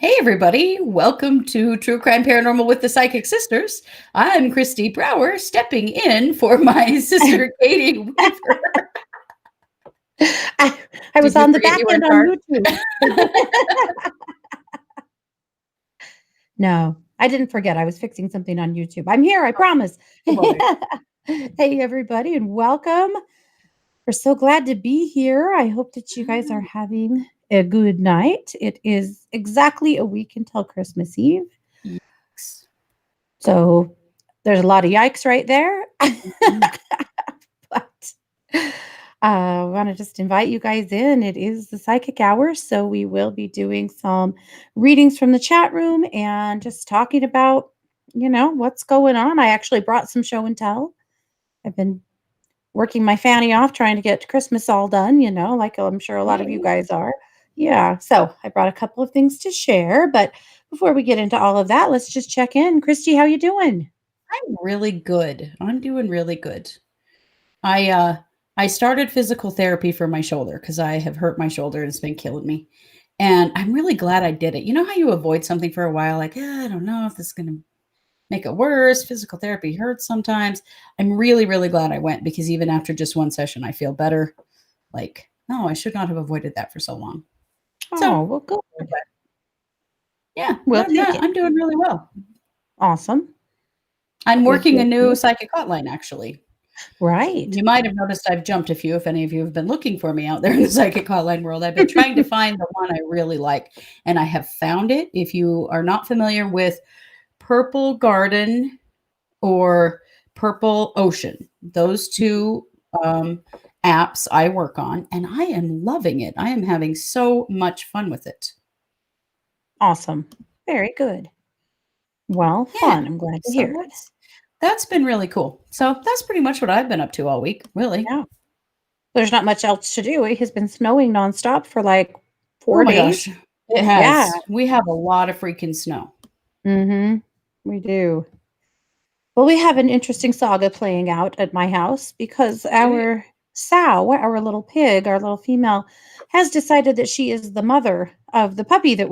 Hey, everybody. Welcome to True Crime Paranormal with the Psychic Sisters. I'm Christy Brower, stepping in for my sister, Katie Weaver. I, I Did was you on the forget back you were in end on charge? YouTube. No, I didn't forget. I was fixing something on YouTube. I'm here, I promise. Oh, boy. Hey, everybody, and welcome. We're so glad to be here. I hope that you guys are having a good night. It is exactly a week until Christmas Eve. Yikes. So there's a lot of yikes right there. But I want to just invite you guys in. It is the psychic hour, so we will be doing some readings from the chat room and just talking about, what's going on. I actually brought some show and tell. I've been working my fanny off trying to get Christmas all done, like I'm sure a lot of you Yay. guys are. Yeah, so I brought a couple of things to share, but before we get into all of that, let's just check in. Christy, how you doing? I'm really good. I'm doing really good. I started physical therapy for my shoulder because I have hurt my shoulder and it's been killing me. And I'm really glad I did it. You know how you avoid something for a while, like, I don't know if this is going to make it worse. Physical therapy hurts sometimes. I'm really, really glad I went because even after just one session, I feel better. Like, no, I should not have avoided that for so long. So, Oh, well, good. yeah, We'll take it. I'm doing really well. Awesome. I'm Good, working a good, new good. psychic hotline, actually. Right. You might have noticed I've jumped a few if any of you have been looking for me out there in the psychic hotline world. I've been trying to find the one I really like, and I have found it. If you are not familiar with Purple Garden or Purple Ocean. Those two apps I work on, and I am loving it. I am having so much fun with it. Awesome. Very good. Well, Yeah. fun. I'm glad to So hear it. that's been really cool. So that's pretty much what I've been up to all week, really. Yeah. There's not much else to do. It has been snowing nonstop for like Oh 4 my days. gosh. It Yeah. has. We have a lot of freaking snow. Mhm. We do. Well, we have an interesting saga playing out at my house because Do you? our sow, our little pig, our little female, has decided that she is the mother of the puppy that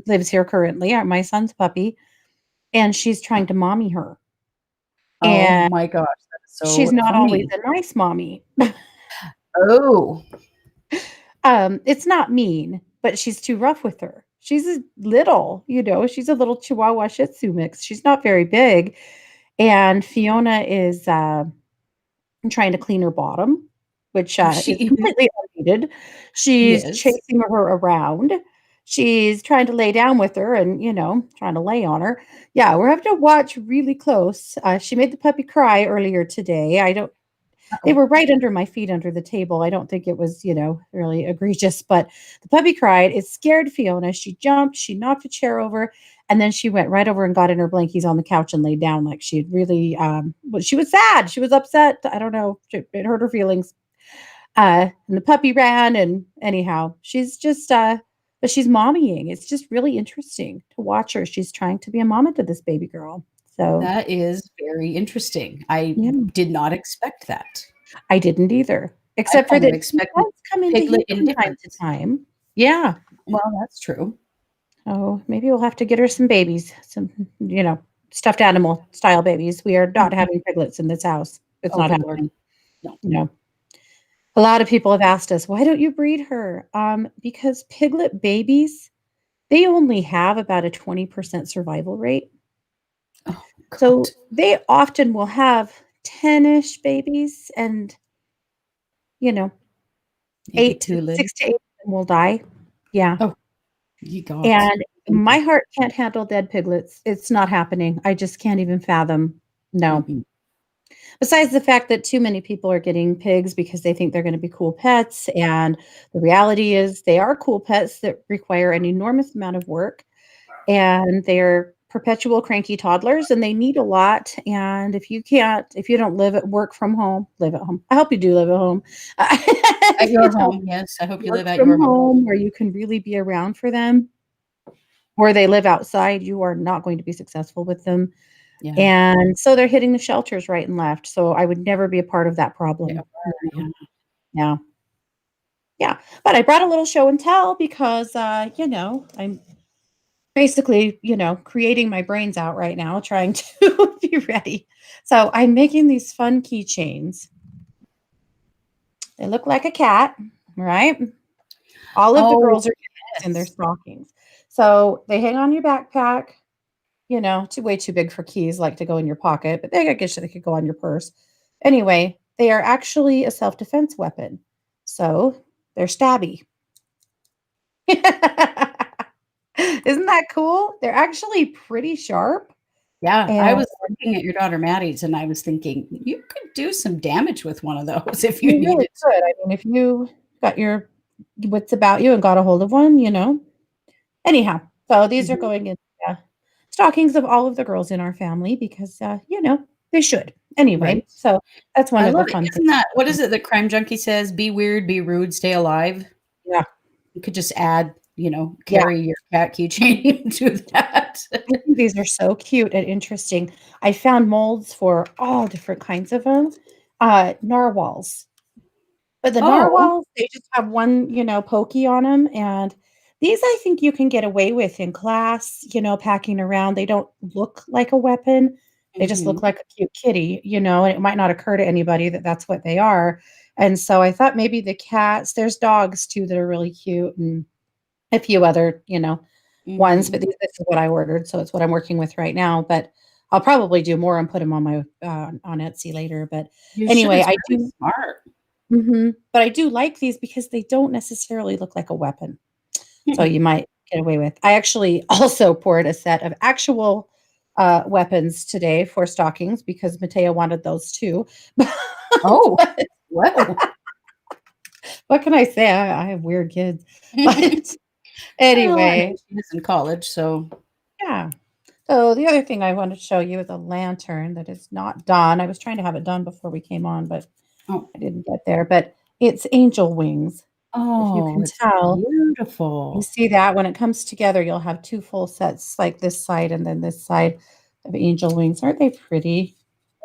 lives here currently, my son's puppy, and she's trying to mommy her. Oh And my gosh. That's she's so not always funny. a nice mommy. Oh. It's not mean, but she's too rough with her. She's a little, she's a little Chihuahua Shih Tzu mix. She's not very big, and Fiona is, trying to clean her bottom, which, She is is. completely unneeded. She's Yes. chasing her around. She's trying to lay down with her and, trying to lay on her. Yeah, we're having to watch really close. She made the puppy cry earlier today. I don't They Uh-oh. were right under my feet under the table. I don't think it was, really egregious, but the puppy cried. It scared Fiona. She jumped, she knocked a chair over, and then she went right over and got in her blankies on the couch and laid down like she had really, well, she was sad. She was upset. I don't know. It hurt her feelings. And the puppy ran, and anyhow, but she's mommying. It's just really interesting to watch her. She's trying to be a mama to this baby girl. So, That is very interesting. I yeah. did not expect that. I didn't either, I except for kind of that she expected does come into here piglet from time to indifference. time. Yeah. Well, that's true. Oh, maybe we'll have to get her some babies, stuffed animal style babies. We are not Mhm. having piglets in this house. It's Oh, not good lord. happening. No. No. A lot of people have asked us, "Why don't you breed her?" Because piglet babies, they only have about a 20% survival rate. Oh, God. So they often will have 10-ish babies and, you know, Maybe 8 to too little. 6 to 8 of them will die. Yeah. Oh, ye gods. And Thank my you. heart can't handle dead piglets. It's not happening. I just can't even fathom. No. Mm-mm. Besides the fact that too many people are getting pigs because they think they're gonna be cool pets, and the reality is they are cool pets that require an enormous amount of work, and they're perpetual cranky toddlers, and they need a lot, and if you don't live at home. I hope you do live at home. At If you your don't home, yes, I hope you work live at from your home. home where you can really be around for them, or they live outside, you are not going to be successful with them. Yeah. And so they're hitting the shelters right and left. So I would never be a part of that They problem. are, yeah. Yeah. Yeah. But I brought a little show and tell because, I'm basically, creating my brains out right now, trying to be ready. So I'm making these fun keychains. They look like a cat, right? All of the Oh, girls are in their yes. stockings. So they hang on your backpack, way too big for keys, like to go in your pocket, but I guess they could go on your purse. Anyway, they are actually a self-defense weapon. So they're stabby. Isn't that cool? They're actually pretty sharp. Yeah, I And was looking at your daughter Maddie's, and I was thinking, you could do some damage with one of those if you you really needed to. could. I mean, if you got your wits about you and got a hold of one. Anyhow, so these are Mhm. going in stockings of all of the girls in our family because, they should. Anyway, Right. so that's one I of the love it. fun things. Isn't that what is it that Crime Junkie says? Be weird, be rude, stay alive. Yeah, You could just add, yeah. carry your cat keychain into that. I think these are so cute and interesting. I found molds for all different kinds of them. Narwhals. But the Oh. narwhals, they just have one, pokey on them, and these I think you can get away with in class, packing around. They don't look like a weapon. They just look Mhm. like a cute kitty, and it might not occur to anybody that that's what they are. And so I thought maybe the cats there's dogs too that are really cute and a few other, ones, but Mhm. this is what I ordered, so it's what I'm working with right now, but I'll probably do more and put them on my, on Etsy later, but You should, anyway, it's I really do smart. but I do like these because they don't necessarily look like a weapon, so Mm. you might get away with I actually also poured a set of actual, weapons today for stockings because Matteo wanted those too. Oh, But well. what can I say? I have weird kids, but Well, I mean, anyway, she is in college, so yeah. So the other thing I wanted to show you is a lantern that is not done. I was trying to have it done before we came on, but oh. I didn't get there, but it's angel wings. If you Oh, can it's tell, you beautiful. see that when it comes together, you'll have 2 full sets, like this side and then this side of angel wings. Aren't they pretty?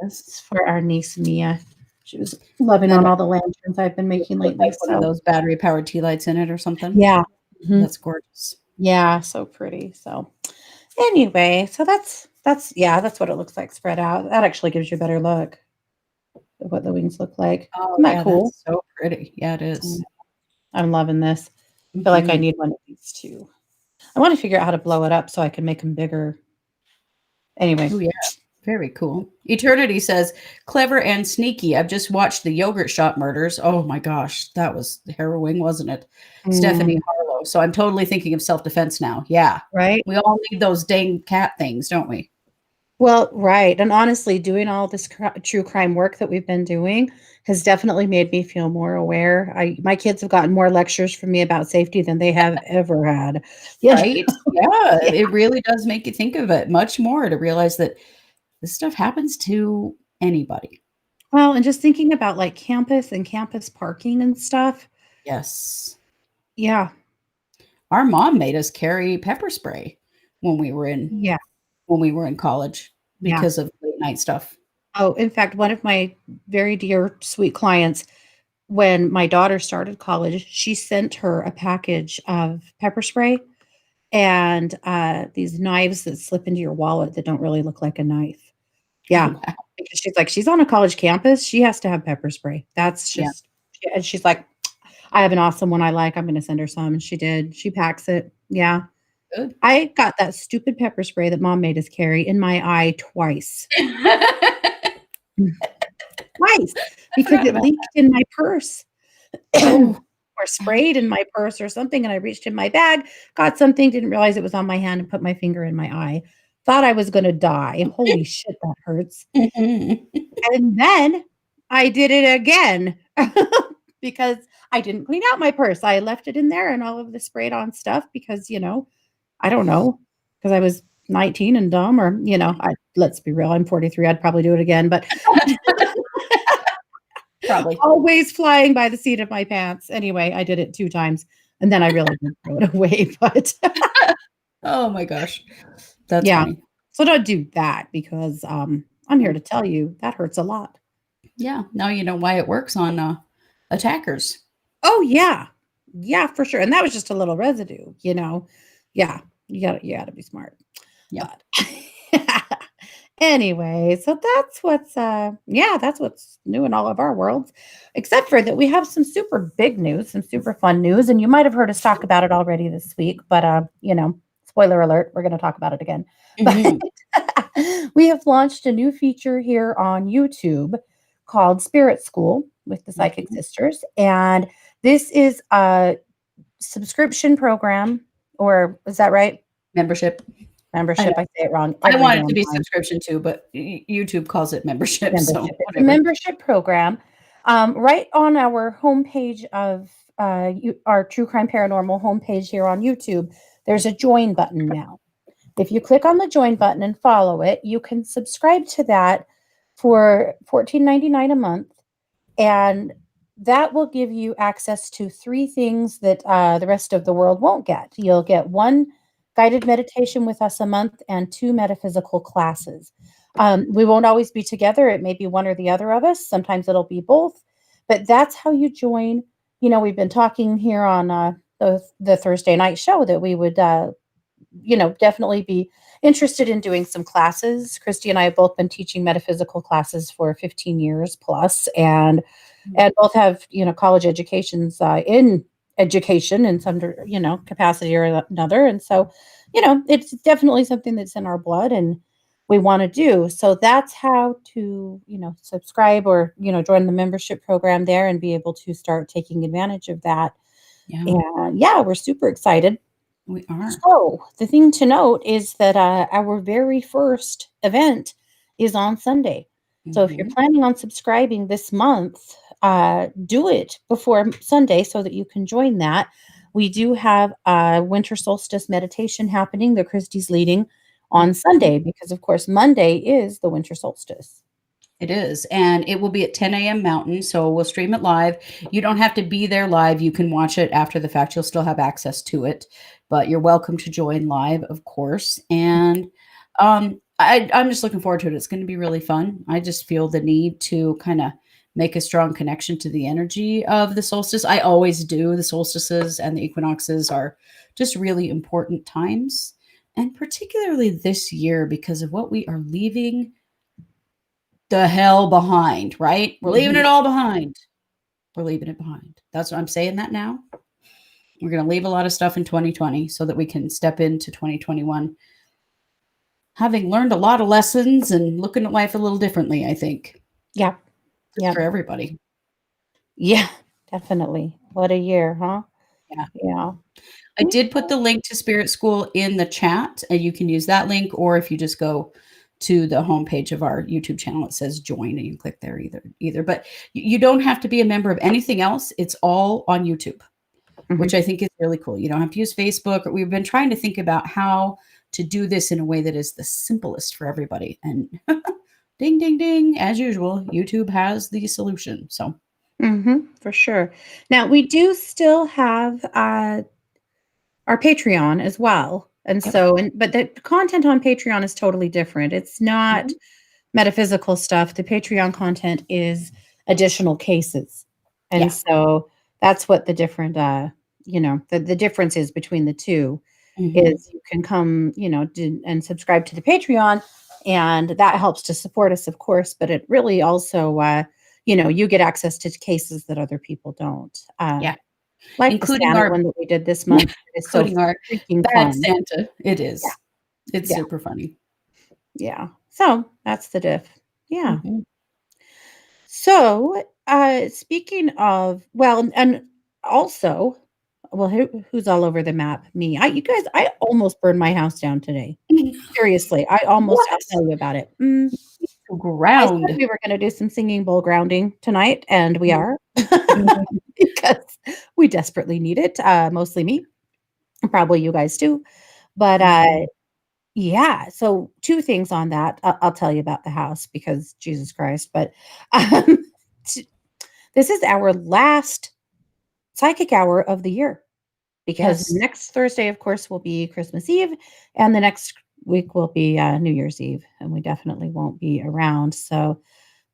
It's Yes. for our niece Mia. She was loving And on all the lanterns I've been making put, lately, like, one of so those battery-powered tea lights in it or something. yeah. Mhm. That's gorgeous. Yeah, so pretty, so anyway, so that's what it looks like spread out. That actually gives you a better look of what the wings look like. Oh, Isn't that yeah, cool? that's so pretty. Yeah, it Mm, is. I'm loving this. Feel like I Mhm. need one of these too. I wanna figure out how to blow it up so I can make them bigger. Anyway. Oh, yeah. Very cool. Eternity says, "Clever and sneaky. I've just watched the yogurt shop murders." Oh my gosh, that was harrowing, wasn't it? Mm, Stephanie Harlow. So I'm totally thinking of self-defense now. Yeah. right? We all need those dang cat things, don't we? Well, right, and honestly, doing all this true crime work that we've been doing has definitely made me feel more aware. I my kids have gotten more lectures from me about safety than they have ever had. You know? Right? Yeah, Yeah. it really does make you think of it much more to realize that this stuff happens to anybody. Well, and just thinking about, like, campus and campus parking and stuff. Yes. Yeah, Our mom made us carry pepper spray when we were in yeah, college yeah. because of late night stuff. Oh, in fact, one of my very dear, sweet clients, when my daughter started college, she sent her a package of pepper spray and, these knives that slip into your wallet that don't really look like a knife. Oh, Yeah, wow. because she's like, she's on a college campus, she has to have pepper spray. That's Yeah, just and she's like, "I have an awesome one I like, I'm gonna send her some," and she did. She packs it. Yeah. good. I got that stupid pepper spray that mom made us carry in my eye twice. I Mm, twice, because forgot it about leaked in my purse. oh, Or sprayed in my purse or something, and I reached in my bag, got something, didn't realize it was on my hand, and put my finger in my eye. Thought I was gonna die. Holy shit, that hurts. mhm. And then I did it again because I didn't clean out my purse. I left it in there and all of the sprayed on stuff because, I don't know, because I was 19 and dumb or, let's be real, I'm 43, I'd probably do it again, but Probably. always flying by the seat of my pants. Anyway, I did it 2 times, and then I really did throw it away, but Oh my gosh. That's yeah. funny. So don't do that because, I'm here Mm, to tell you that hurts a lot. yeah, now you know why it works on, attackers. Oh, yeah. Yeah, for sure, and that was just a little residue. Yeah. You gotta be smart. Yeah. But anyway, so that's what's new in all of our worlds, except for that we have some super big news, some super fun news, and you might have heard us talk about it already this week, but spoiler alert, we're going to talk about it again. But Hmm. we have launched a new feature here on YouTube called Spirit School with the Psychic Sisters, and this is a subscription program, or is that right? Membership. I Membership. know. I say it wrong I every want it to damn be time. subscription too, but YouTube calls it membership, so Membership. It's a whatever. membership program. Right on our homepage of our True Crime Paranormal homepage here on YouTube, there's a join button now. If you click on the join button and follow it, you can subscribe to that for $14.99 a month, and that will give you access to three things that the rest of the world won't get. You'll get one guided meditation with us a month and two metaphysical classes. We won't always be together. It may be one or the other of us. Sometimes it'll be both, but that's how you join. We've been talking here on the Thursday night show that we would definitely be interested in doing some classes. Christy and I have both been teaching metaphysical classes for 15 years plus, and both have college educations in education in some capacity or another. And so it's definitely something that's in our blood and we want to do. So that's how to subscribe or join the membership program there and be able to start taking advantage of that. Yeah, And yeah, we're super excited. we are. So the thing to note is that our very first event is on Sunday. So if you're Hmm. planning on subscribing this month, do it before Sunday so that you can join that. We do have a winter solstice meditation happening that Christy's leading on Sunday because, of course, Monday is the winter solstice. It is. And it will be at 10 a.m. Mountain. So we'll stream it live. You don't have to be there live. You can watch it after the fact. You'll still have access to it, but you're welcome to join live, of course. And I'm just looking forward to it. It's going to be really fun. I just feel the need to kind of make a strong connection to the energy of the solstice. I always do. The solstices and the equinoxes are just really important times. And particularly this year because of what we are leaving the hell behind, right? We're leaving Mhm. it all behind. We're leaving it behind. That's what I'm saying that now. We're going to leave a lot of stuff in 2020 so that we can step into 2021 having learned a lot of lessons and looking at life a little differently, I think, Yeah. just Yeah. for everybody. Yeah. Definitely. What a year, huh? Yeah. Yeah. I did put the link to Spirit School in the chat, and you can use that link, or if you just go to the homepage of our YouTube channel, it says join, and you can click there either. But you don't have to be a member of anything else. It's all on YouTube, which Mhm. I think is really cool. You don't have to use Facebook. We've been trying to think about how to do this in a way that is the simplest for everybody. And ding, ding, ding, as usual, YouTube has the solution. So, For sure. Now we do still have our Patreon as well. And yep. so, but the content on Patreon is totally different. It's not Mhm. metaphysical stuff. The Patreon content is additional cases. And Yeah. so that's what the different, the difference is between the two Hmm. is you can come, and subscribe to the Patreon, and that helps to support us, of course, but it really also, you get access to cases that other people don't. Yeah. Like the Including Santa our, one that we did this month. It is so including our freaking bad fun. Santa. It Yeah, is. It's yeah, super funny. yeah. So that's the diff. Yeah. Mhm. So, speaking of, well, and also, well, who's all over the map? Me. You guys, I almost burned my house down today. Seriously, I almost. I'll What? tell you about it. I said Ground. we were going to do some singing bowl grounding tonight, and we Mhm. are Mhm. because we desperately need it. Mostly me, probably you guys too. But Mhm. yeah, so 2 things on that. I'll tell you about the house because Jesus Christ, but, um, t this is our last psychic hour of the year because Yes. next Thursday, of course, will be Christmas Eve, and the next week will be, New Year's Eve, and we definitely won't be around, so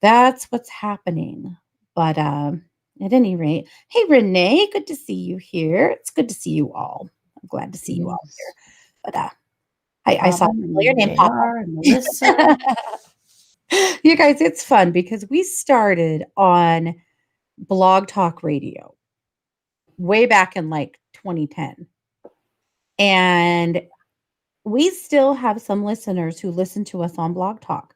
that's what's happening. But, at any rate, hey, Renee, good to see you here. It's good to see you all. I'm glad to see you all Yes. here. But I saw Robin your and name pop JR and Melissa. up. You guys, it's fun because we started on Blog Talk Radio way back in like 2010. And we still have some listeners who listen to us on Blog Talk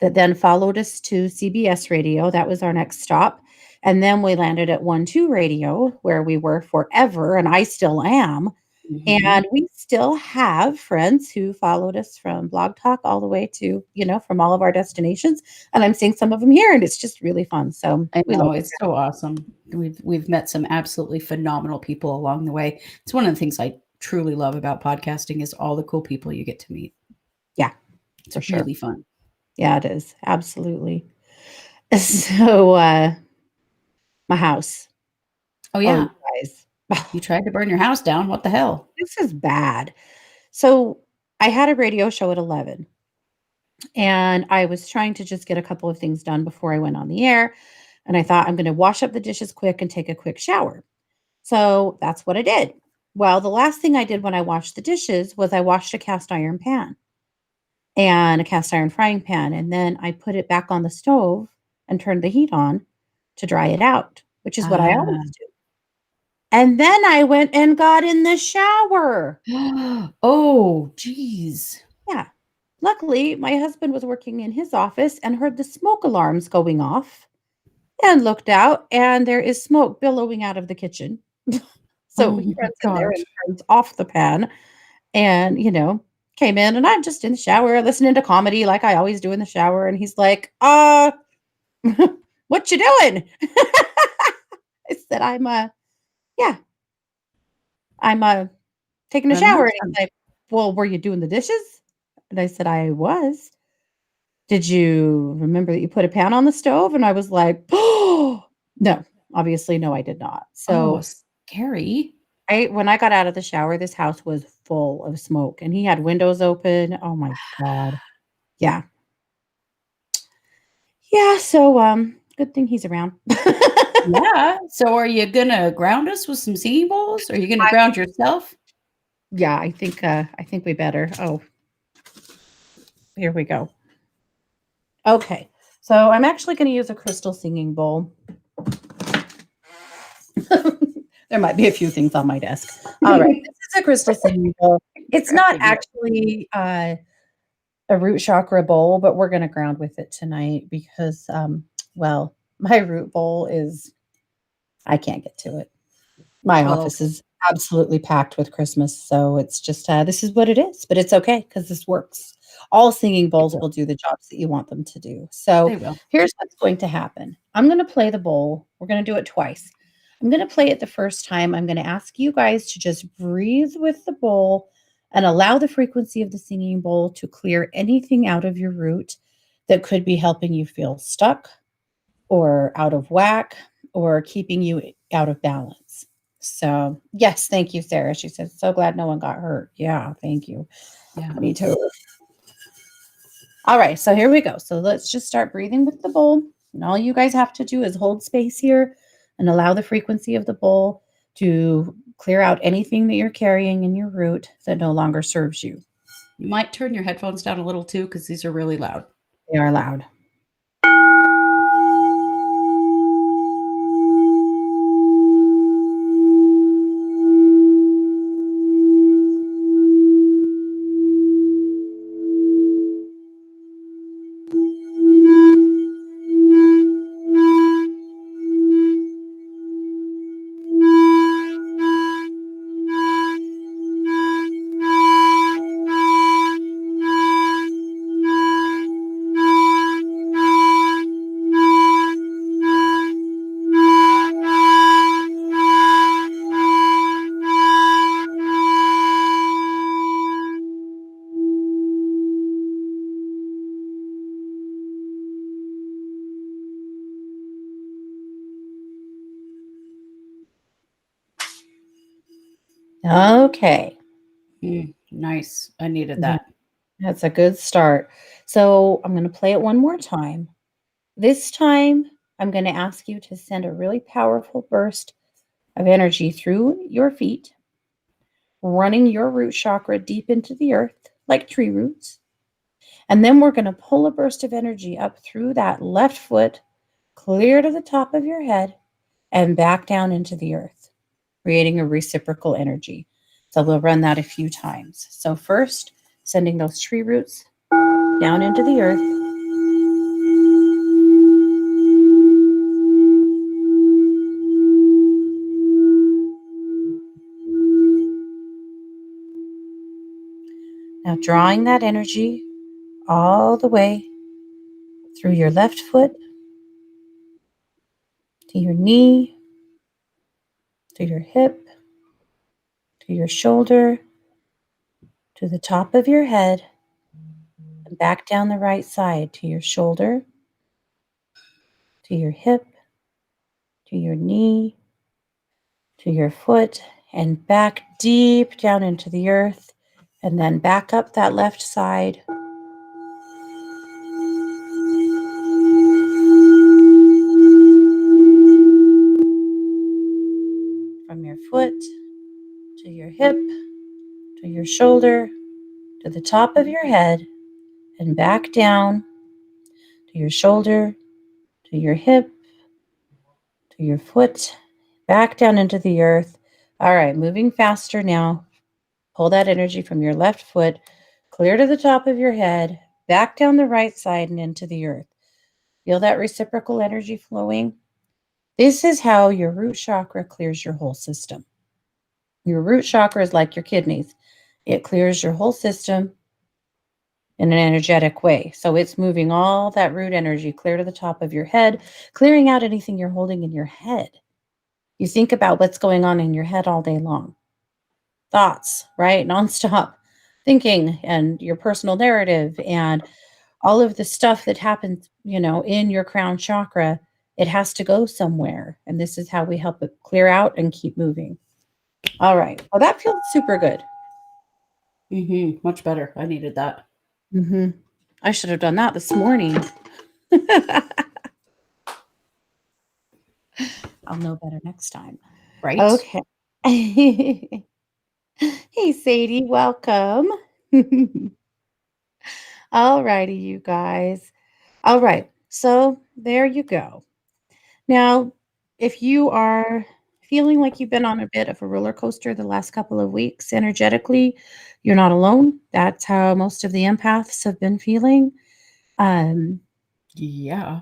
that then followed us to CBS Radio. That was our next stop. And then we landed at 1 2 Radio, where we were forever, and I still am. And Mhm. we still have friends who followed us from Blog Talk all the way to, from all of our destinations. And I'm seeing some of them here, and it's just really fun. So I we love know, it's so awesome. We've met some absolutely phenomenal people along the way. It's one of the things I truly love about podcasting is all the cool people you get to meet. Yeah, It's for sure. really fun. Yeah, it is. Absolutely. So, my house. Oh, Oh, you yeah. guys. You tried to burn your house down. What the hell? This is bad. So, I had a radio show at 11, and I was trying to just get a couple of things done before I went on the air. And I thought, I'm going to wash up the dishes quick and take a quick shower. So that's what I did. Well, the last thing I did when I washed the dishes was I washed a cast iron pan and a cast iron frying pan. And then I put it back on the stove and turned the heat on to dry it out, which is what I always Ah. do. And then I went and got in the shower. Oh, geez. Yeah. Luckily, my husband was working in his office and heard the smoke alarms going off and looked out, and there is smoke billowing out of the kitchen. So Oh he my runs in there and gosh. turns off the pan and, came in, and I'm just in the shower listening to comedy like I always do in the shower. And he's like, what you doing? I said, yeah, I'm taking a Running shower. house And he's hunt. like, well, were you doing the dishes? And I said, I was. Did you remember that you put a pan on the stove? And I was like, oh, no, obviously, no, I did not. Oh, So scary. when I got out of the shower, this house was full of smoke and he had windows open. Oh my God. Yeah. Yeah. So good thing he's around. Yeah. So are you gonna ground us with some singing bowls? Are you gonna I ground yourself? Yeah, I think we better. Oh, here we go. Okay. So I'm actually going to use a crystal singing bowl. There might be a few things on my desk. All right. This is a crystal singing bowl. It's not Cracking me up. actually a root chakra bowl, but we're going to ground with it tonight because, well, my root bowl I can't get to it. My Well, office okay. is absolutely packed with Christmas, so it's just, this is what it is, but it's okay because this works. All singing It bowls will. will do the jobs that you want them to do. So They will. here's what's going to happen. I'm going to play the bowl. We're going to do it twice. I'm going to play it the first time. I'm going to ask you guys to just breathe with the bowl and allow the frequency of the singing bowl to clear anything out of your root that could be helping you feel stuck or out of whack or keeping you out of balance. So, yes, thank you, Sarah. She said, so glad no one got hurt. Yeah, thank you. Yeah. Me too. All right, so here we go. So let's just start breathing with the bowl. And all you guys have to do is hold space here and allow the frequency of the bowl to clear out anything that you're carrying in your root that no longer serves you. You might turn your headphones down a little too, because these are really loud. They are loud. Okay. Nice. I needed Yeah, that. that's a good start. So I'm going to play it one more time. This time, I'm going to ask you to send a really powerful burst of energy through your feet, running your root chakra deep into the earth like tree roots. And then we're going to pull a burst of energy up through that left foot, clear to the top of your head, and back down into the earth, creating a reciprocal energy. So we'll run that a few times. So first, sending those tree roots down into the earth. Now drawing that energy all the way through your left foot, to your knee, to your hip, to your shoulder, to the top of your head, and back down the right side to your shoulder, to your hip, to your knee, to your foot, and back deep down into the earth, and then back up that left side. From your foot to your hip, to your shoulder, to the top of your head, and back down to your shoulder, to your hip, to your foot, back down into the earth. All right, moving faster now. Pull that energy from your left foot, clear to the top of your head, back down the right side and into the earth. Feel that reciprocal energy flowing? This is how your root chakra clears your whole system. Your root chakra is like your kidneys. It clears your whole system in an energetic way. So it's moving all that root energy clear to the top of your head, clearing out anything you're holding in your head. You think about what's going on in your head all day long. Thoughts, right? Nonstop thinking and your personal narrative and all of the stuff that happens, in your crown chakra. It has to go somewhere. And this is how we help it clear out and keep moving. All right. Well, that feels super good. Much better. I needed that. I should have done that this morning. I'll know better next time. Right? Okay. Hey, Sadie, welcome. All righty, you guys. All right. So there you go. Now, if you are feeling like you've been on a bit of a roller coaster the last couple of weeks energetically, you're not alone. That's how most of the empaths have been feeling. Yeah.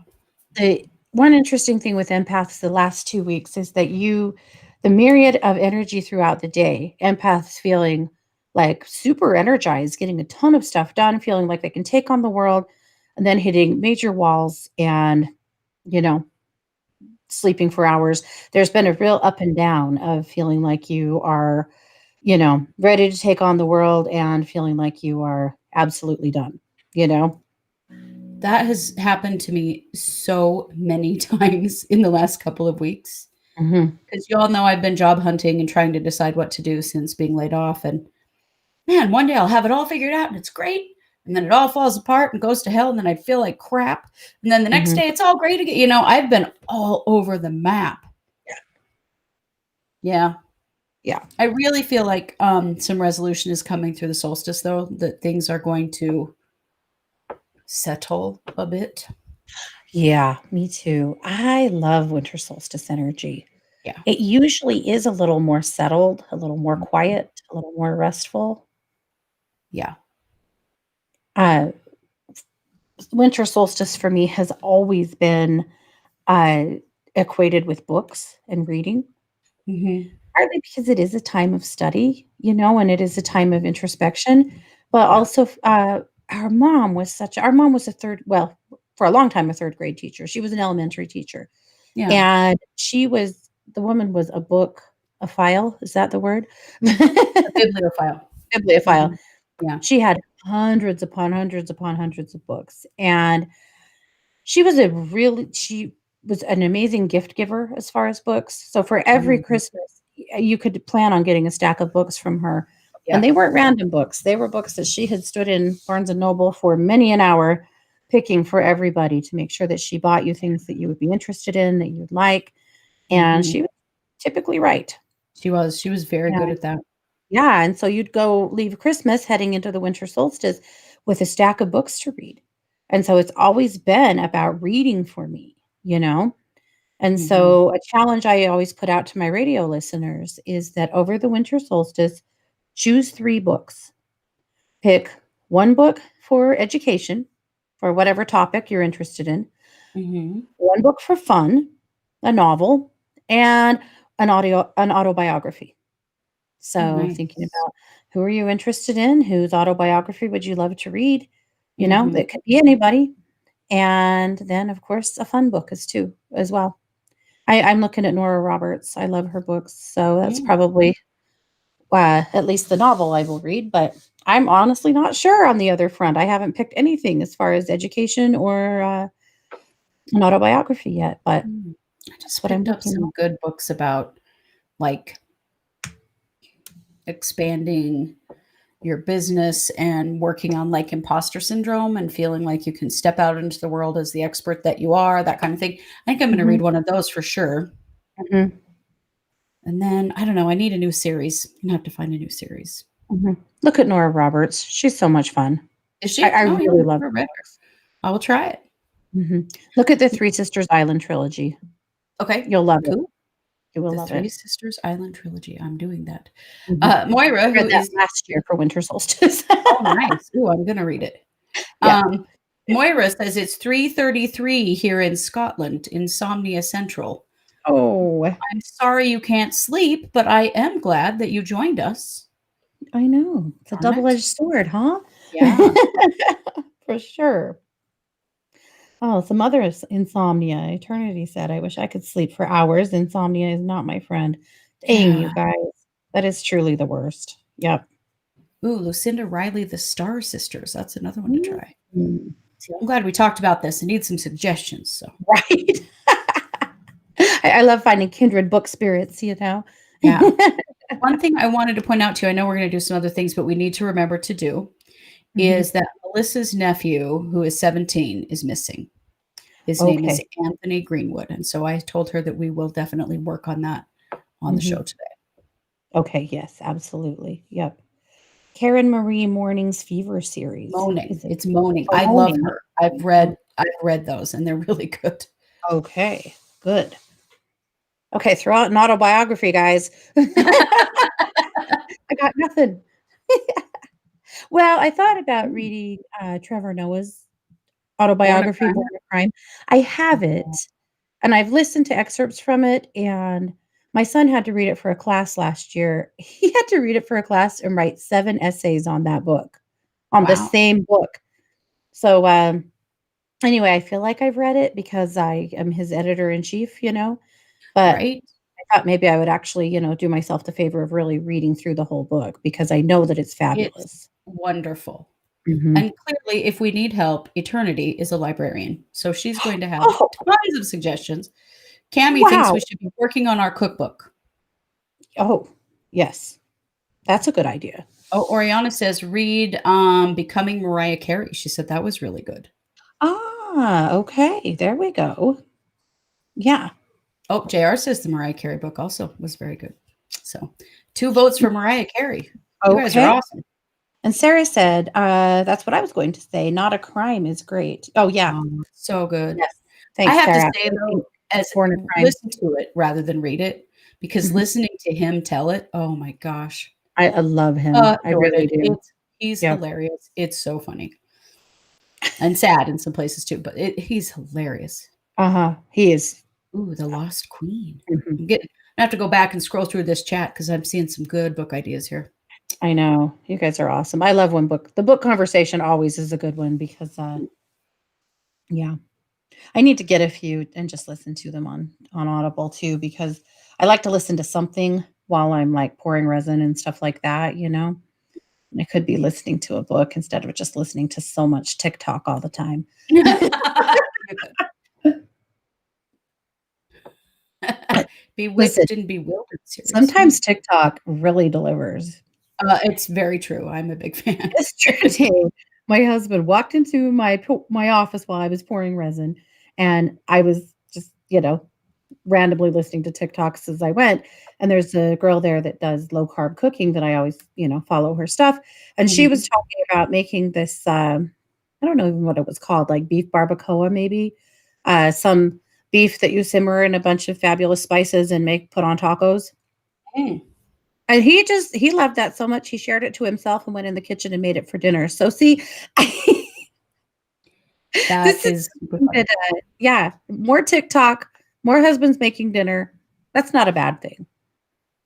The one interesting thing with empaths the last 2 weeks is that the myriad of energy throughout the day, empaths feeling like super energized, getting a ton of stuff done, feeling like they can take on the world, and then hitting major walls and, sleeping for hours. There's been a real up and down of feeling like you are, ready to take on the world and feeling like you are absolutely done, That has happened to me so many times in the last couple of weeks. Because you all know I've been job hunting and trying to decide what to do since being laid off. And man, one day I'll have it all figured out and it's great. And then it all falls apart and goes to hell. And then I feel like crap. And then the next day it's all great again. I've been all over the map. Yeah. I really feel like some resolution is coming through the solstice, though, that things are going to settle a bit. Yeah, me too. I love winter solstice energy. Yeah. It usually is a little more settled, a little more quiet, a little more restful. Yeah. Winter solstice for me has always been equated with books and reading. Partly because it is a time of study, and it is a time of introspection, but also our mom was for a long time, a third grade teacher. She was an elementary teacher. Yeah. And the woman was a file. Is that the word? A bibliophile. Bibliophile. Yeah. She had hundreds upon hundreds upon hundreds of books. And she was an amazing gift giver as far as books. So for every Christmas, you could plan on getting a stack of books from her. Yeah. And they weren't random books. They were books that she had stood in Barnes and Noble for many an hour, picking for everybody to make sure that she bought you things that you would be interested in, that you'd like. And she was typically right. She was very good at that. Yeah, and so you'd go leave Christmas heading into the winter solstice with a stack of books to read. And so it's always been about reading for me, you know? And Mhm. so a challenge I always put out to my radio listeners is that over the winter solstice, choose 3 books. Pick 1 book for education, for whatever topic you're interested in, Mhm. 1 book for fun, a novel, and an autobiography. Oh, So thinking nice. about who are you interested in? Whose autobiography would you love to read? You know, Mhm. it could be anybody. And then, of course, a fun book is too as well. I'm looking at Nora Roberts. I love her books, so that's Mm. probably, at least the novel I will read, but I'm honestly not sure on the other front. I haven't picked anything as far as education or, an autobiography yet, but Mm. I that's just what I'm picked up looking some good books about, like, expanding your business and working on, like, imposter syndrome and feeling like you can step out into the world as the expert that you are, that kind of thing. I think I'm at. gonna read Mhm, one of those for sure. mhm, And then, I don't know, I need a new series. I'm gonna have to find a new series. mhm. Look at Nora Roberts. She's so much fun. Is I she? Oh, yeah, really I've love never her read her. books. I will try it. Mhm. Look at the Three Sisters Island trilogy. Okay, You'll love it. cool. You will The love it. Three Sisters Island trilogy. I'm doing that. Mhm. Moira, I who read that is last year for winter solstice. oh, nice. Ooh, I'm gonna read it. Yeah. Moira says it's 3:33 here in Scotland, Insomnia Central. Oh, I'm sorry you can't sleep, but I am glad that you joined us I know. It's a on it. double-edged sword, huh? Yeah, For sure. Oh, some other insomnia. Eternity said, I wish I could sleep for hours. Insomnia is not my friend. Dang, you yeah. guys. That is truly the worst. Yep. Ooh, Lucinda Riley, The Star Sisters. That's another one to try. Mm. See, I'm glad we talked about this. I need some suggestions. So, Right. I love finding kindred book spirits, you know? yeah. One thing I wanted to point out to you, I know we're going to do some other things, but we need to remember to do Mhm. is that Melissa's nephew, who is 17, is missing. His name is Okay. Anthony Greenwood. And so I told her that we will definitely work on that on the show Mhm. today. Okay, yes, absolutely. Yep. Karen Marie Morning's Fever series. Moaning. Is it It's moaning. oh, I love Moaning. her. I've read those and they're really good. Okay, good. Okay, throw out an autobiography, guys. I got nothing. Well, I thought about Mm. reading, Trevor Noah's Born a autobiography, Born Crimer? a Crime. I have Oh, it, and I've listened to excerpts from it, and my son had to read it for a class last year. He had to read it for a class and write 7 essays on that book, on the wow. same book. So, anyway, I feel like I've read it because I am his editor in chief, you know, but Right? I thought maybe I would actually, do myself the favor of really reading through the whole book because I know that it's It's fabulous. wonderful. Mhm. And clearly, if we need help, Eternity is a librarian. So she's going to have Oh, tons of suggestions. Cami thinks wow. we should be working on our cookbook. Oh, yes. That's a good idea. Oh, Orianna says, read Becoming Mariah Carey. She said that was really good. Ah, okay, there we go. Yeah, Oh, JR says the Mariah Carey book also was very good. So 2 votes for Mariah Carey. You guys are okay. awesome. And Sarah said, that's what I was going to say, Not a Crime is great. Oh, yeah. So good. Yes. I Thanks, have to Sarah. say though, as Born a Crime. listen to it rather than read it, because Mhm. listening to him tell it, oh my gosh. I love him. I Adored really it. do. He's Yep. hilarious. It's so funny. And sad in some places too, but he's hilarious. Uh-huh. He is. Ooh, The Lost Queen. Mhm. I have to go back and scroll through this chat because I'm seeing some good book ideas here. I know. You guys are awesome. I love when the book conversation always is a good one because, yeah. I need to get a few and just listen to them on Audible too, because I like to listen to something while I'm, like, pouring resin and stuff like that, you know? And I could be listening to a book instead of just listening to so much TikTok all the time. You could. Listen, Bewitched and Bewildered series. sometimes TikTok really delivers. It's very true. I'm a big fan. Yesterday, my husband walked into my office while I was pouring resin, and I was just, randomly listening to TikToks as I went, and there's a girl there that does low carb cooking that I always, follow her stuff, and she was Mhm. talking about making this, I don't know even what it was called, like beef barbacoa maybe, some beef that you simmer in a bunch of fabulous spices and make put on tacos. Mm, And he loved that so much, he shared it to himself and went in the kitchen and made it for dinner. So see, that this is is super something funny. yeah, more TikTok, more husbands making dinner. That's not a bad thing.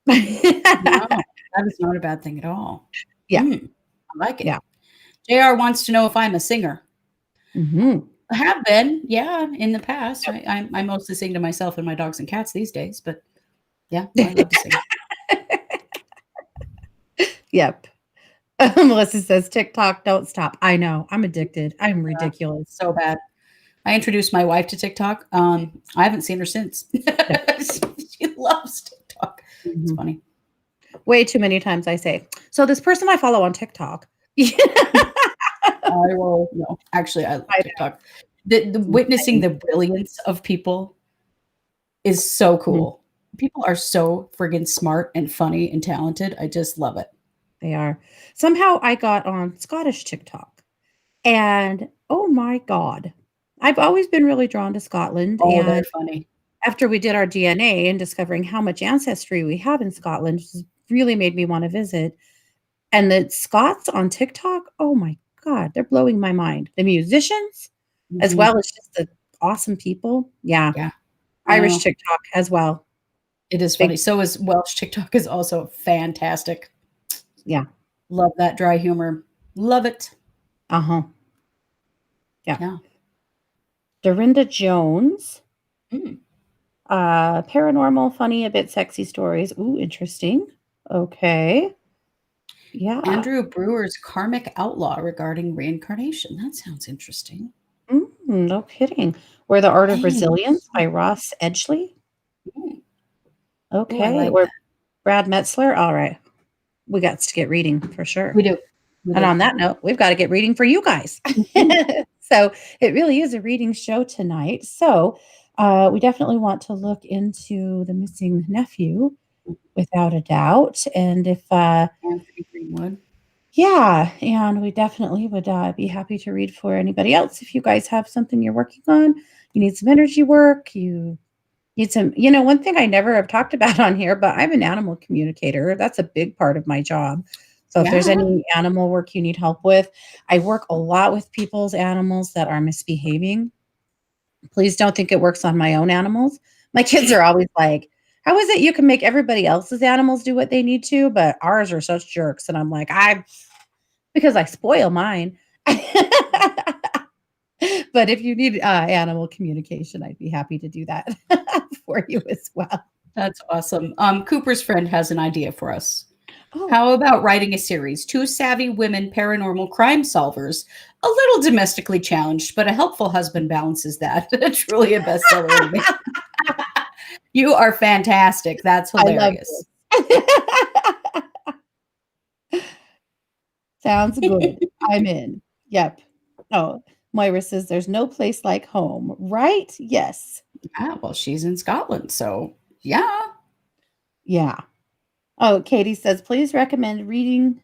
No, that is not a bad thing at all. Yeah, Mm, I like it. yeah. JR wants to know if I'm a singer. Mhm. I have been, yeah, in the past. Yep. I mostly sing to myself and my dogs and cats these days, but yeah, no, I love to sing. Yep. Melissa says, "TikTok, don't stop." I know, I'm addicted. I'm Yeah, ridiculous. so bad. I introduced my wife to TikTok. I haven't seen her since. Yeah. She loves TikTok. It's Mhm. funny. Way too many times I say, "So this person I follow on TikTok." I will no, actually, I love I TikTok. The know, witnessing same. the brilliance of people is so Mhm. cool. People are so friggin' smart and funny and talented. I just love it. They are. Somehow I got on Scottish TikTok, and oh my god, I've always been really drawn to Scotland, Oh, they're and funny. after we did our DNA and discovering how much ancestry we have in Scotland really made me wanna visit, and the Scots on TikTok, oh my god, they're blowing my mind. The musicians, as Mhm. well as just the awesome people. Yeah, Yeah, I Irish know. TikTok as well. It is Big funny. So is Welsh TikTok is also fantastic. yeah, Love that dry humor. Love it. uh-huh, yeah. Yeah. Dorinda Jones, Mm. paranormal, funny, a bit sexy stories. Ooh, interesting. Okay. Yeah. Andrew Brewer's Karmic Outlaw regarding reincarnation. That sounds interesting. No kidding. We're the Art of Dang. Resilience by Ross Edgley. Mm. Oh, I Okay. like We're that. Brad Metzler. All right. We got to get reading for sure. We do. We And do. on that note, we've got to get reading for you guys. Mhm. So it really is a reading show tonight. So we definitely want to look into the missing nephew without a doubt. And if Anthony Greenwood. yeah, and we definitely would be happy to read for anybody else. If you guys have something you're working on, you need some energy work, you need some, one thing I never have talked about on here, but I'm an animal communicator. That's a big part of my job. So if there's Yeah. any animal work you need help with, I work a lot with people's animals that are misbehaving. Please don't think it works on my own animals. My kids are always like, how is it you can make everybody else's animals do what they need to, but ours are such jerks? And I'm like, because I spoil mine. But if you need animal communication, I'd be happy to do that for you as well. That's awesome. Cooper's friend has an idea for us. Oh, How about writing a series? Two savvy women paranormal crime solvers, a little domestically challenged, but a helpful husband balances that. Truly a bestseller in me. You are fantastic. That's I love hilarious. this. Sounds good. I'm in. Yep. Oh, Moira says there's no place like home, right? Yes. Yeah, well, she's in Scotland, so yeah. Yeah. Oh, Katie says, please recommend reading.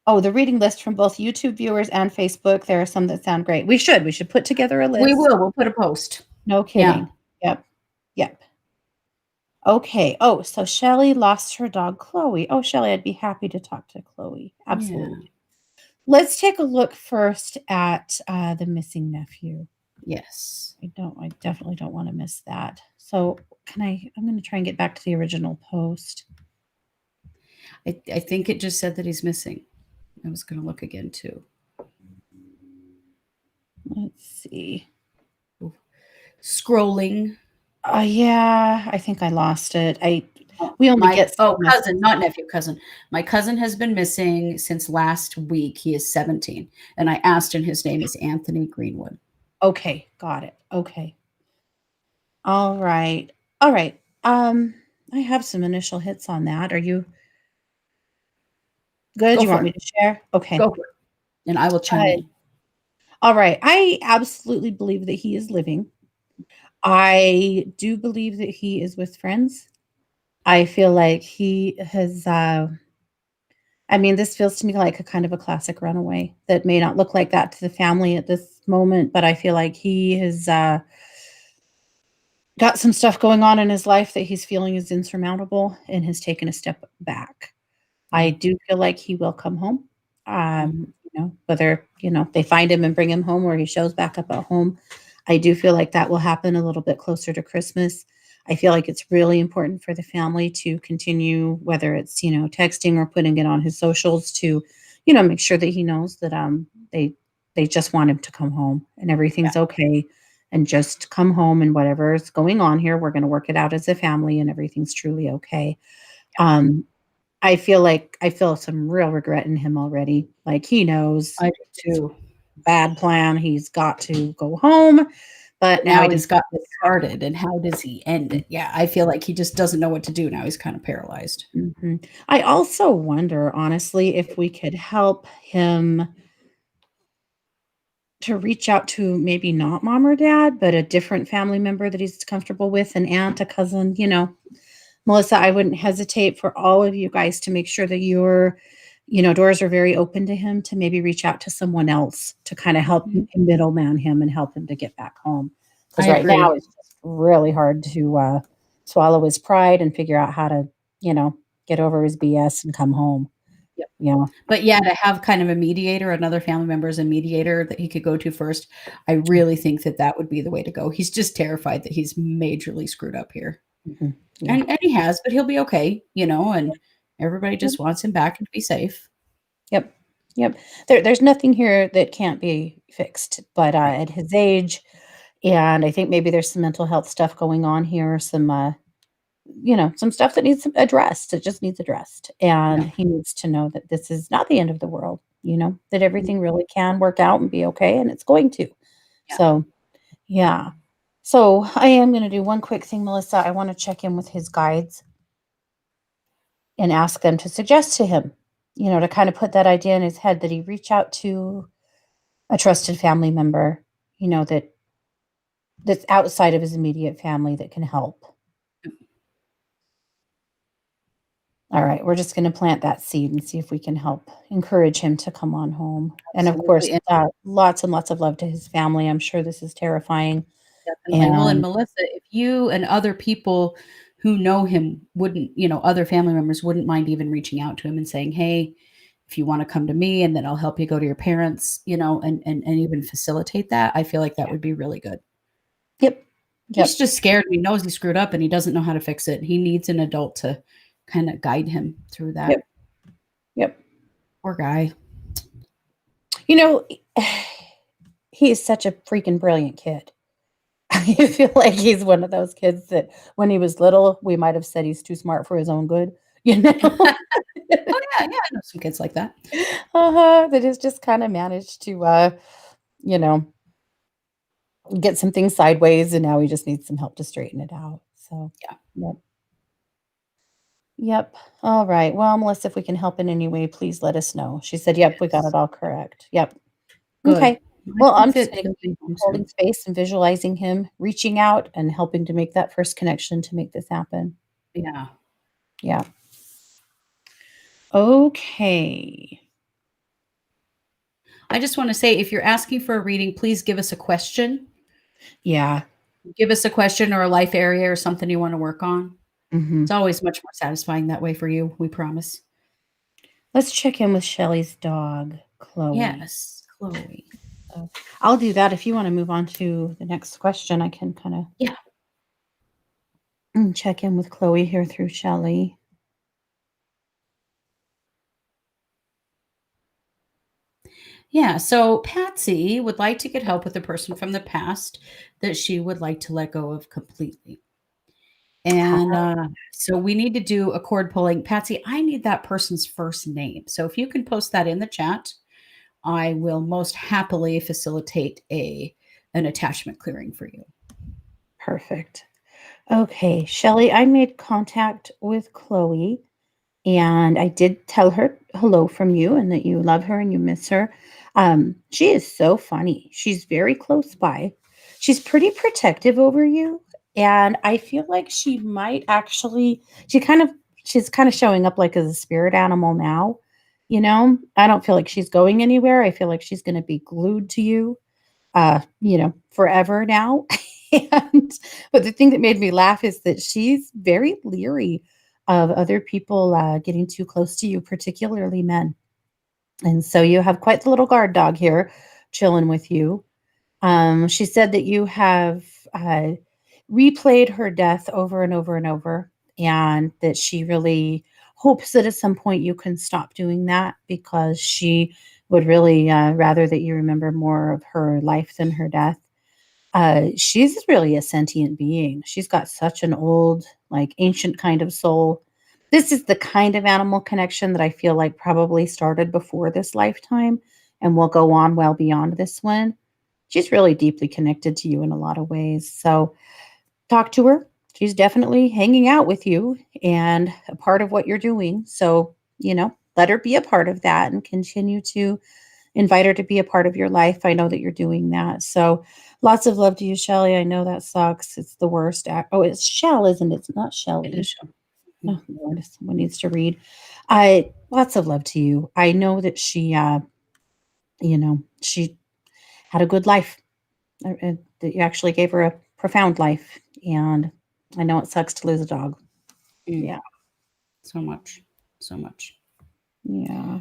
Oh, the reading list from both YouTube viewers and Facebook. There are some that sound great. We should put together a We list. will. We'll put a post. No Yeah. kidding. Yep. Yep. Okay. Oh, so Shelly lost her dog, Chloe. Oh, Shelly, I'd be happy to talk to Chloe. Yeah. Absolutely. Let's take a look first at the missing nephew. Yes. I definitely don't want to miss that. So I'm going to try and get back to the original post. I think it just said that he's missing. I was going to look again too. Let's see. Scrolling. Yeah, I think I lost it. Oh, We only my get so much. cousin, not nephew, cousin. My cousin has been missing since last week. He is 17. And I asked, and his name is Anthony Greenwood. Okay, got it. Okay. All right. All right. I have some initial hits on that. Are you good? Go You for want it. me to share? Okay. Go for it. And I will chime Uh, in. all right. I absolutely believe that he is living. I do believe that he is with friends. I feel like he has, I mean, this feels to me like a kind of a classic runaway that may not look like that to the family at this moment, but I feel like he has, got some stuff going on in his life that he's feeling is insurmountable and has taken a step back. I Yeah. do feel like he will come home. Mhm. Whether, they find him and bring him home or he shows back up at home. I do feel like that will happen a little bit closer to Christmas. I feel like it's really important for the family to continue, whether it's, texting or putting it on his socials to, make sure that he knows that they just want him to come home and Yeah. everything's okay and just come home and whatever's going on here, we're going to work it out as a family and everything's truly okay. Um, I feel some real regret in him already. Like, he knows I do it's too. a bad plan, he's got to go home, but But now now he he's doesn't got this started, and how does he end it? Yeah, I feel like he just doesn't know what to do now. He's kind of paralyzed. Mhm. I also wonder, honestly, if we could help him to reach out to maybe not mom or dad, but a different family member that he's comfortable with, an aunt, a cousin, Melissa, I wouldn't hesitate for all of you guys to make sure that your, doors are very open to him to maybe reach out to someone else to kind of help Mhm. middleman him and help him to get back home. Because I right now agree. it's just really hard to swallow his pride and figure out how to, you know, get over his BS and come home. Yep. Yeah. But yeah, to have kind of a mediator, another family member as a mediator that he could go to first, I really think that that would be the way to go. He's just terrified that he's majorly screwed up here. Mhm. Yeah. And he has, but he'll be okay, and everybody Yep. just wants him back and to be safe. Yep. Yep. There's nothing here that can't be fixed, but Right. at his age, and I think maybe there's some mental health stuff going on here, some stuff that needs addressed. It just needs addressed. And Yeah. he needs to know that this is not the end of the world, that Mhm. everything really can work out and be okay, and it's going to. Yeah. So, yeah. So, I am going to do one quick thing, Melissa. I want to check in with his guides and ask them to suggest to him, to kind of put that idea in his head that he reach out to a trusted family member, that's outside of his immediate family that can help. All right, we're just gonna plant that seed and see if we can help encourage him to come on home. And of course, Absolutely. And lots and lots of love to his family. I'm sure this is terrifying. definitely. Well, and And Melissa, if you and other people who know him wouldn't, other family members wouldn't mind even reaching out to him and saying, "Hey, if you want to come to me and then I'll help you go to your parents," and even facilitate that, I feel like that yeah, would be really good. yep, He's yep, just scared. He knows he screwed up and he doesn't know how to fix it. He needs an adult to kind of guide him through that. yep, yep. Poor guy. You know, he is such a freaking brilliant kid. I feel like he's one of those kids that when he was little, we might have said he's too smart for his own good, you know? Oh, yeah, yeah, I know some kids like that. That has just kinda managed to, you know, get some things sideways, and now he just needs some help to straighten it out, so, Yeah, yep. Yep. Alright, well, Melissa, if we can help in any way, please let us know. She said, "Yep, we got yes. it all correct." Yep. Good. Okay. I Well, I'm think just that gonna he'll keep be home holding soon. space and visualizing him reaching out and helping to make that first connection to make this happen. Yeah. Yeah. Okay. I just wanna say, if you're asking for a reading, please give us a question. Yeah. Give us a question or a life area or something you wanna work on. It's Mhm. always much more satisfying that way for you, we promise. Let's check in with Shelly's dog, Chloe. Yes, Chloe. So, I'll do that. If you wanna move on to the next question, I can kinda Yeah. check in with Chloe here through Shelly. Yeah, so Patsy would like to get help with a person from the past that she would like to let go of completely. And, so we need to do a cord pulling. Patsy, I need that person's first name. So if you can post that in the chat, I will most happily facilitate an attachment clearing for you. Perfect. Okay, Shelly, I made contact with Chloe, and I did tell her hello from you and that you love her and you miss her. She is so funny. She's very close by. She's pretty protective over you, and I feel like she might actually she's kind of showing up like as a spirit animal now, you know? I don't feel like she's going anywhere. I feel like she's gonna be glued to you, forever now. And but the thing that made me laugh is that she's very leery of other people, getting too close to you, particularly men. And so you have quite the little guard dog here chilling with you. She said that you have replayed her death over and over and over, and that she really hopes that at some point you can stop doing that because she would really rather that you remember more of her life than her death. She's really a sentient being. She's got such an old, like ancient kind of soul. This is the kind of animal connection that I feel like probably started before this lifetime and will go on well beyond this one. She's really deeply connected to you in a lot of ways. So talk to her. She's definitely hanging out with you and a part of what you're doing. So, let her be a part of that and continue to invite her to be a part of your life. I know that you're doing that. So lots of love to you, Shelly. I know that sucks. It's the worst. Oh, it's Shell, isn't it? It's not It is Shelly. show. Oh, Lord, someone needs to read. I Lots of love to you. I know that she had a good life. That you actually gave her a profound life, and I know it sucks to lose a dog. Mm, Yeah, so much. So much. yeah.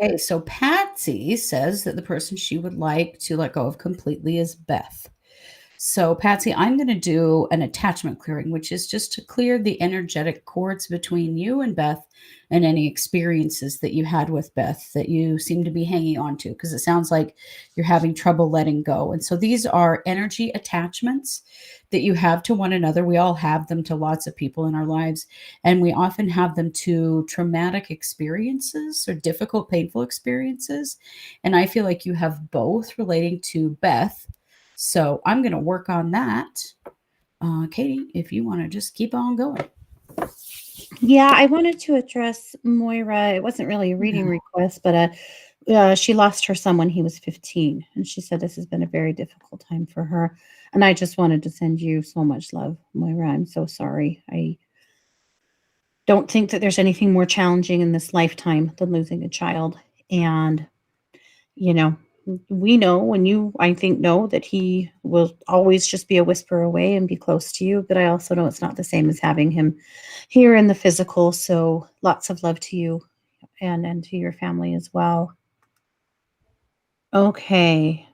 Okay, so Patsy says that the person she would like to let go of completely is Beth. So, Patsy, I'm going to do an attachment clearing, which is just to clear the energetic cords between you and Beth and any experiences that you had with Beth that you seem to be hanging on to, because it sounds like you're having trouble letting go. And so, these are energy attachments that you have to one another. We all have them to lots of people in our lives, and we often have them to traumatic experiences or difficult, painful experiences. And I feel like you have both relating to Beth, so I'm going to work on that. Katie, if you want to just keep on going. Yeah, I wanted to address Moira. It wasn't really a reading Yeah. request, but she lost her son when he was 15. And she said this has been a very difficult time for her. And I just wanted to send you so much love, Moira. I'm so sorry. I don't think that there's anything more challenging in this lifetime than losing a child. And you know, we know, and you, I think, know that he will always just be a whisper away and be close to you. But I also know it's not the same as having him here in the physical. So lots of love to you and to your family as well. Okay.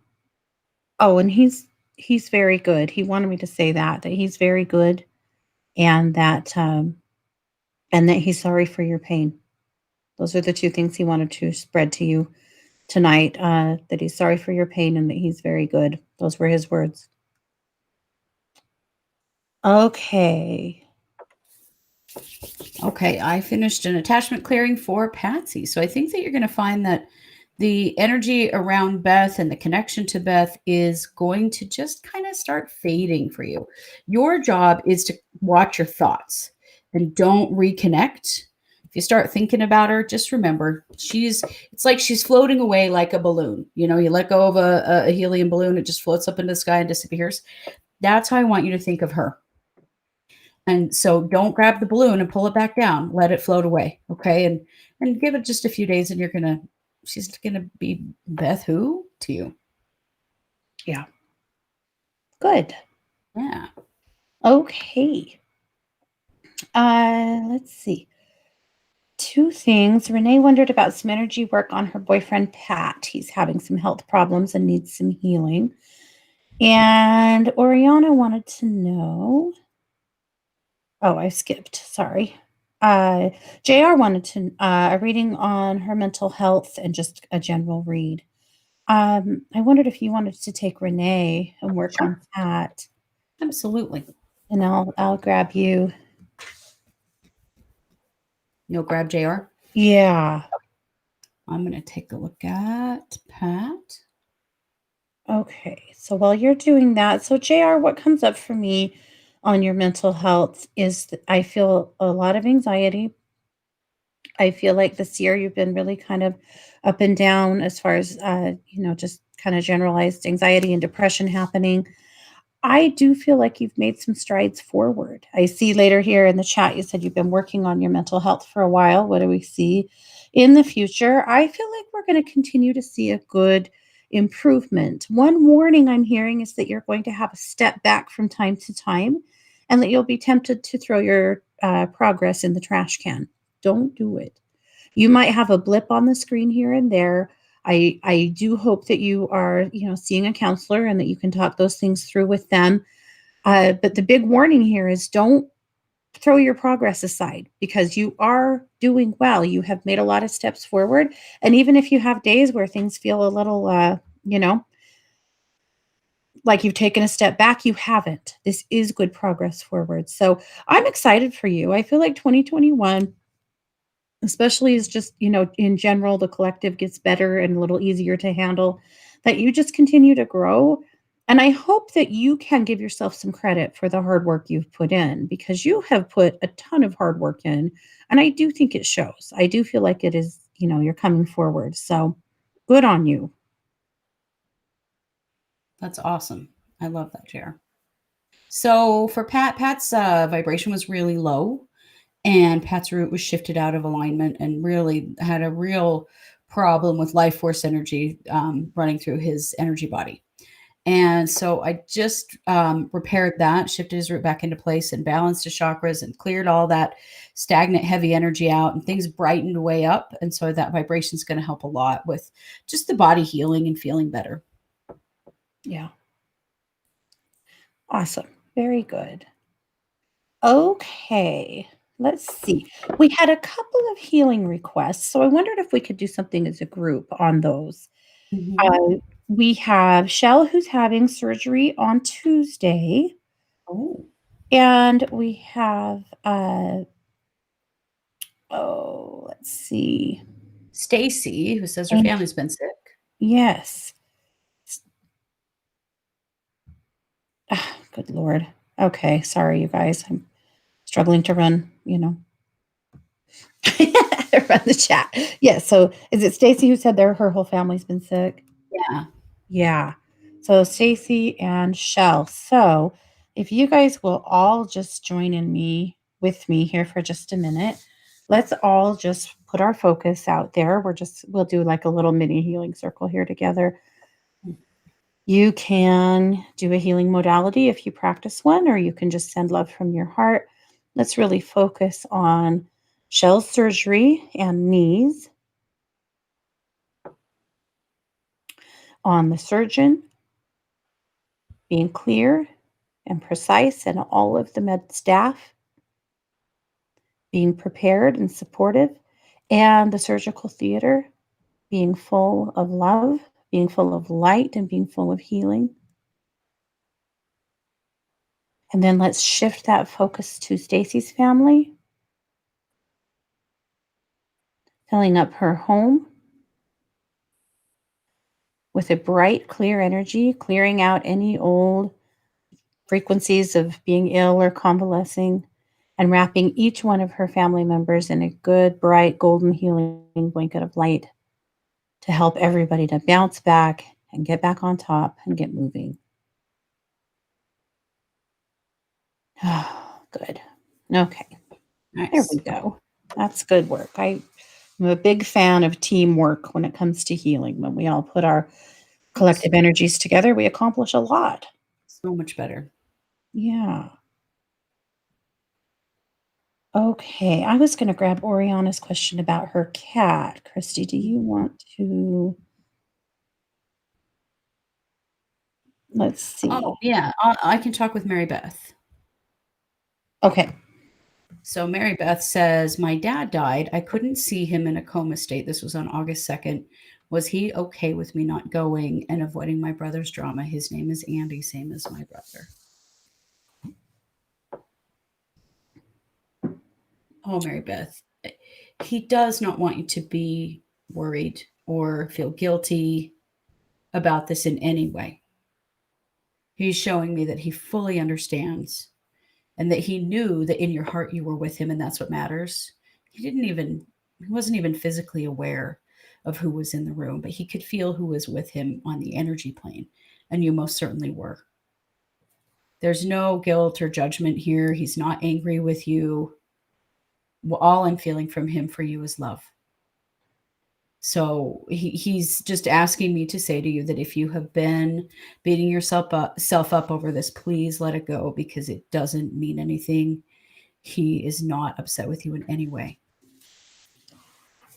Oh, and he's very good. He wanted me to say that he's very good, and that he's sorry for your pain. Those are the two things he wanted to spread to you tonight, that he's sorry for your pain and that he's very good. Those were his words. Okay. Okay, I finished an attachment clearing for Patsy. So I think that you're going to find that the energy around Beth and the connection to Beth is going to just kind of start fading for you. Your job is to watch your thoughts and don't reconnect. If you start thinking about her, just remember it's like she's floating away like a balloon. You let go of a helium balloon, it just floats up into the sky and disappears. That's how I want you to think of her. And so don't grab the balloon and pull it back down. Let it float away. Okay. And give it just a few days and she's gonna be Beth who to you. Yeah. Good. Yeah. Okay. Let's see. Two things. Renee wondered about some energy work on her boyfriend, Pat. He's having some health problems and needs some healing. And Orianna wanted to know. Oh, I skipped. Sorry. Uh, JR wanted to a reading on her mental health and just a general read. I wondered if you wanted to take Renee and work Sure. on that, Absolutely. and I'll grab you. You'll grab JR. Yeah. I'm gonna take a look at Pat. Okay. So while you're doing that, so JR, what comes up for me on your mental health is that I feel a lot of anxiety. I feel like this year you've been really kind of up and down as far as just kind of generalized anxiety and depression happening. I do feel like you've made some strides forward. I see later here in the chat, you said you've been working on your mental health for a while. What do we see in the future? I feel like we're going to continue to see a good improvement. One warning I'm hearing is that you're going to have a step back from time to time and that you'll be tempted to throw your progress in the trash can. Don't do it. You might have a blip on the screen here and there. I do hope that you are, seeing a counselor and that you can talk those things through with them. But the big warning here is don't throw your progress aside because you are doing well. You have made a lot of steps forward. And even if you have days where things feel a little, like you've taken a step back, you haven't. This is good progress forward. So I'm excited for you. I feel like 2021 especially as just, in general, the collective gets better and a little easier to handle, that you just continue to grow. And I hope that you can give yourself some credit for the hard work you've put in because you have put a ton of hard work in. And I do think it shows. I do feel like it is, you're coming forward. So good on you. That's awesome. I love that, chair. So for Pat's vibration was really low, and Pat's root was shifted out of alignment and really had a real problem with life force energy running through his energy body. And so I just repaired that, shifted his root back into place, and balanced his chakras and cleared all that stagnant, heavy energy out, and things brightened way up. And so that vibration is going to help a lot with just the body healing and feeling better. Yeah. Awesome. Very good. Okay. Let's see. We had a couple of healing requests, so I wondered if we could do something as a group on those. Mm-hmm. We have Shell who's having surgery on Tuesday, Oh, and we have let's see. Stacy, who says her And family's been sick. yes. Good Lord. Okay, sorry you guys. I'm struggling to run, run the chat. Yeah, so is it Stacy who said her whole family's been sick? Yeah. Yeah. So Stacy and Shell. So if you guys will all just join in with me here for just a minute, let's all just put our focus out there. We'll do like a little mini healing circle here together. You can do a healing modality if you practice one, or you can just send love from your heart. Let's really focus on Shell's surgery and knees, on the surgeon being clear and precise, and all of the med staff being prepared and supportive, and the surgical theater being full of love, being full of light, and being full of healing. And then let's shift that focus to Stacy's family, filling up her home with a bright, clear energy, clearing out any old frequencies of being ill or convalescing, and wrapping each one of her family members in a good, bright, golden healing blanket of light to help everybody to bounce back and get back on top and get moving. Oh, good. Okay. There Nice. we go. That's good work. I'm a big fan of teamwork when it comes to healing. When we all put our collective energies together, we accomplish a lot. So much better. Yeah. Okay. I was going to grab Orianna's question about her cat. Christy, do you want to? Let's see. Oh, yeah. I can talk with Mary Beth. Okay. So Mary Beth says, my dad died. I couldn't see him in a coma state. This was on August 2nd. Was he okay with me not going and avoiding my brother's drama? His name is Andy, same as my brother. Oh, Mary Beth, he does not want you to be worried or feel guilty about this in any way. He's showing me that he fully understands and that he knew that in your heart you were with him, and that's what matters. He wasn't even physically aware of who was in the room, but he could feel who was with him on the energy plane, and you most certainly were. There's no guilt or judgment here. He's not angry with you. All I'm feeling from him for you is love. So he's just asking me to say to you that if you have been beating self up over this, please let it go because it doesn't mean anything. He is not upset with you in any way.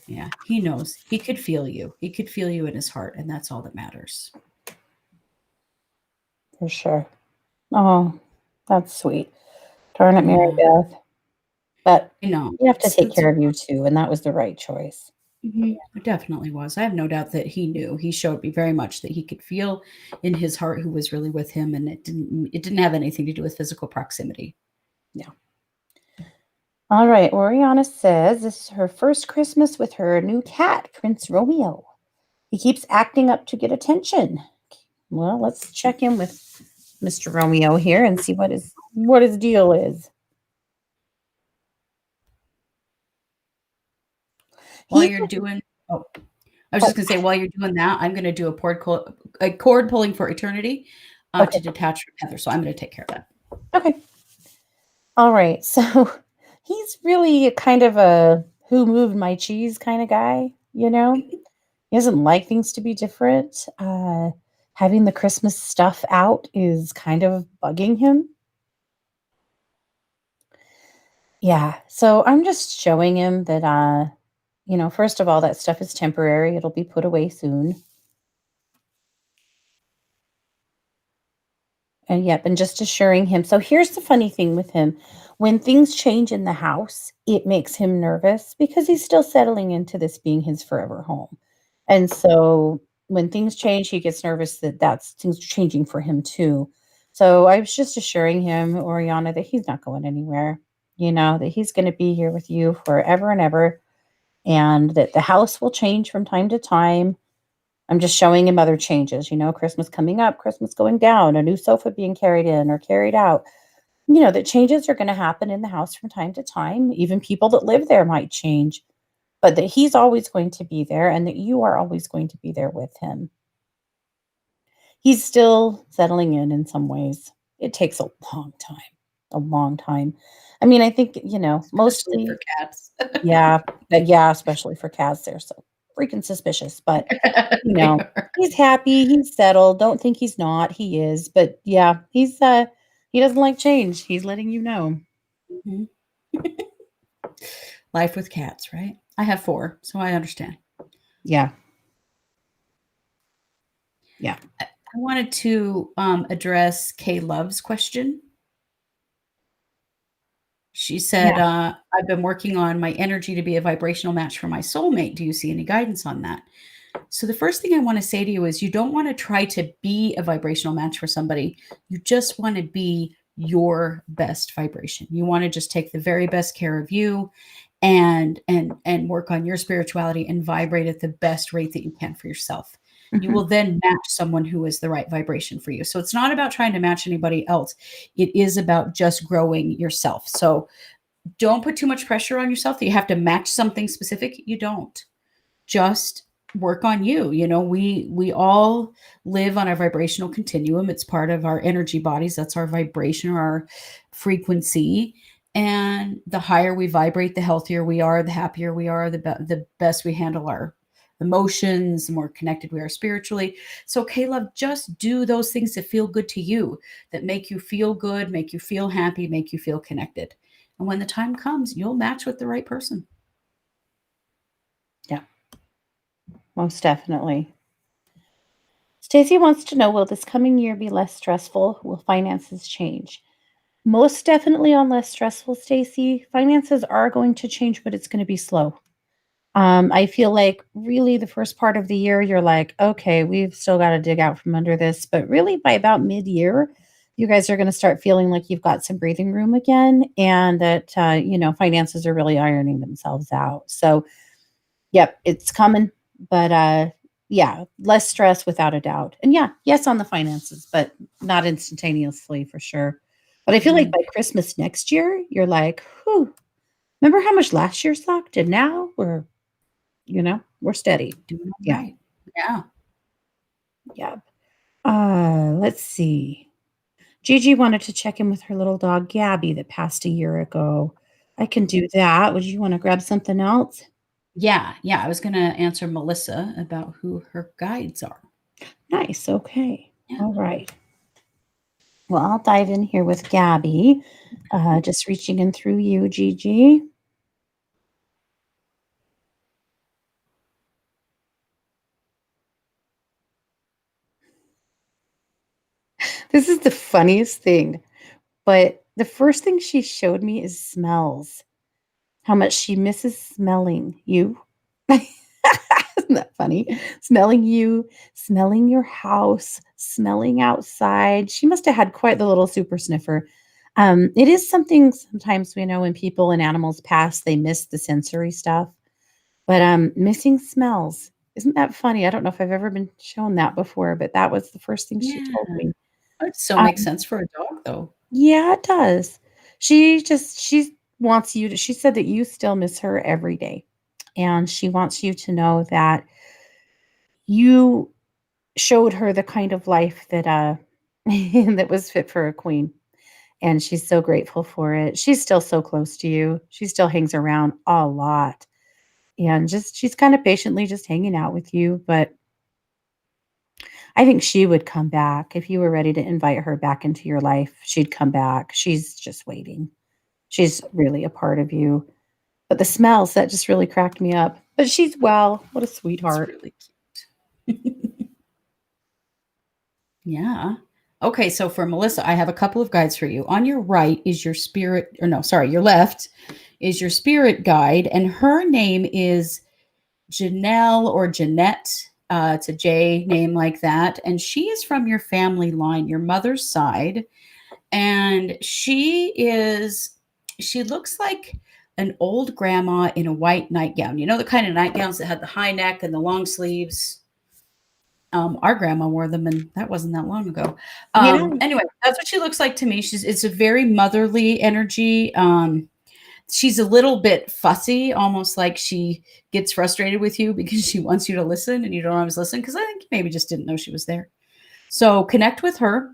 Yeah, he knows. He could feel you. He could feel you in his heart, and that's all that matters. For sure. Oh, that's sweet. Darn it, Mary Yeah, Beth. But I know. you have to take It's care of you too, and that was the right choice. it definitely was. I have no doubt that he knew. He showed me very much that he could feel in his heart who was really with him, and it didn't have anything to do with physical proximity. Yeah. All right. Orianna says this is her first Christmas with her new cat, Prince Romeo. He keeps acting up to get attention. Well, let's check in with Mr. Romeo here and see what his deal is. While He you're doing, oh, I was oh, just gonna say, while you're doing that, I'm gonna do a cord pulling for eternity, okay. to detach from Heather. So I'm gonna take care of that. Okay. All right. So he's really kind of a who moved my cheese kind of guy, you know? He doesn't like things to be different. Having the Christmas stuff out is kind of bugging him. Yeah. So I'm just showing him that, first of all, that stuff is temporary. It'll be put away soon. And yep, and just assuring him. So here's the funny thing with him. When things change in the house, it makes him nervous because he's still settling into this being his forever home. And so when things change, he gets nervous that that's things changing for him too. So I was just assuring him, Oriana, that he's not going anywhere, that he's going to be here with you forever and ever, and that the house will change from time to time. I'm just showing him other changes, Christmas coming up, Christmas going down, a new sofa being carried in or carried out. That changes are going to happen in the house from time to time. Even people that live there might change, but that he's always going to be there and that you are always going to be there with him. He's still settling in some ways. It takes a long time, a long time. I mean, I think, Especially for mostly, cats. yeah, especially for cats. They're so freaking suspicious, but you They know, are. he's happy, he's settled. Don't think he's not. He is. But yeah, he doesn't like change. He's letting you know. Mhm. Life with cats, right? I have 4, so I understand. Yeah. Yeah. I wanted to address Kay Love's question. She Yeah. said, I've been working on my energy to be a vibrational match for my soulmate. Do you see any guidance on that? So, the first thing I want to say to you is you don't want to try to be a vibrational match for somebody. You just want to be your best vibration. You want to just take the very best care of you and work on your spirituality and vibrate at the best rate that you can for yourself. You Mhm. will then match someone who is the right vibration for you. So it's not about trying to match anybody else. It is about just growing yourself. So don't put too much pressure on yourself that you have to match something specific. You don't. Just work on you. We all live on a vibrational continuum. It's part of our energy bodies. That's our vibration or our frequency. And the higher we vibrate, the healthier we are, the happier we are, the best we handle our emotions, the more connected we are spiritually. So, Caleb, just do those things that feel good to you, that make you feel good, make you feel happy, make you feel connected. And when the time comes, you'll match with the right person. Yeah, most definitely. Stacy wants to know, will this coming year be less stressful? Will finances change? Most definitely on less stressful, Stacy. Finances are going to change, but it's going to be slow. I feel like really the first part of the year, you're like, okay, we've still got to dig out from under this. But really, by about mid year, you guys are going to start feeling like you've got some breathing room again and that, finances are really ironing themselves out. So, yep, it's coming. But yeah, less stress without a doubt. And yeah, yes, on the finances, but not instantaneously for sure. But I feel like Mhm. by Christmas next year, you're like, whew, remember how much last year sucked? And now we're steady. Doing all Yeah. right. Yeah. Yeah. Let's see. Gigi wanted to check in with her little dog Gabby that passed a year ago. I can do that. Would you want to grab something else? Yeah, yeah. I was going to answer Melissa about who her guides are. Nice. Okay. Yeah. All right. Well, I'll dive in here with Gabby. Just reaching in through you, Gigi. This is the funniest thing. But the first thing she showed me is smells. How much she misses smelling you. Isn't that funny? Smelling you, smelling your house, smelling outside. She must have had quite the little super sniffer. It is something sometimes we know when people and animals pass, they miss the sensory stuff. But missing smells. Isn't that funny? I don't know if I've ever been shown that before, but that was the first thing she Yeah. told me. It still makes Um, sense for a dog, though. yeah, it does. She wants you to she said that you still miss her every day, and she wants you to know that you showed her the kind of life that, that was fit for a queen, and she's so grateful for it. She's still so close to you. She still hangs around a lot, and just she's kinda patiently just hanging out with you, but I think she would come back if you were ready to invite her back into your life, she'd come back. She's just waiting. She's really a part of you. But the smells, that just really cracked me up. But she's well. What a It's sweetheart. really cute. Yeah. Okay, so for Melissa, I have a couple of guides for you. On your right is your spirit, or no, sorry, your left is your spirit guide, and her name is Janelle or Jeanette. It's a J name like that. And she is from your family line, your mother's side. And she looks like an old grandma in a white nightgown. You know, the kind of nightgowns that had the high neck and the long sleeves. Our grandma wore them, and that wasn't that long ago. Yeah. Anyway, that's what she looks like to me. It's a very motherly energy. She's a little bit fussy, almost like she gets frustrated with you because she wants you to listen and you don't always listen because I think you maybe just didn't know she was there. So connect with her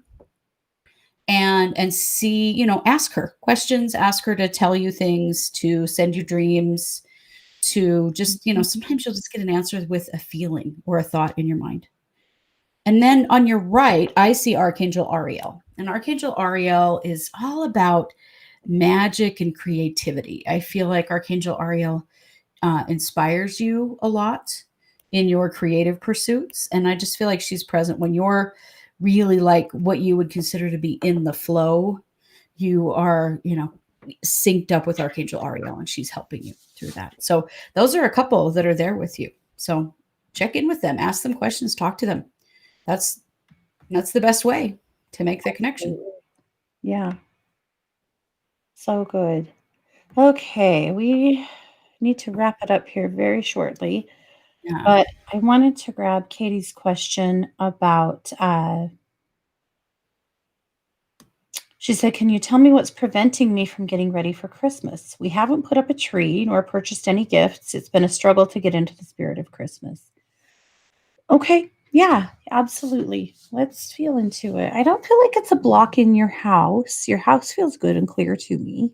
and see, ask her questions, ask her to tell you things, to send you dreams, to just, Mhm. sometimes you'll just get an answer with a feeling or a thought in your mind. And then on your right, I see Archangel Ariel. And Archangel Ariel is all about magic and creativity. I feel like Archangel Ariel inspires you a lot in your creative pursuits. And I just feel like she's present when you're really like what you would consider to be in the flow. You are, synced up with Archangel Ariel, and she's helping you through that. So those are a couple that are there with you. So check in with them, ask them questions, talk to them. That's that's the best way to make the connection. Yeah. So good. Okay. We need to wrap it up here very shortly. Yeah. But I wanted to grab Katie's question about she said, "Can you tell me what's preventing me from getting ready for Christmas? We haven't put up a tree nor purchased any gifts. It's been a struggle to get into the spirit of Christmas." Okay. Yeah, absolutely. Let's feel into it. I don't feel like it's a block in your house. Your house feels good and clear to me.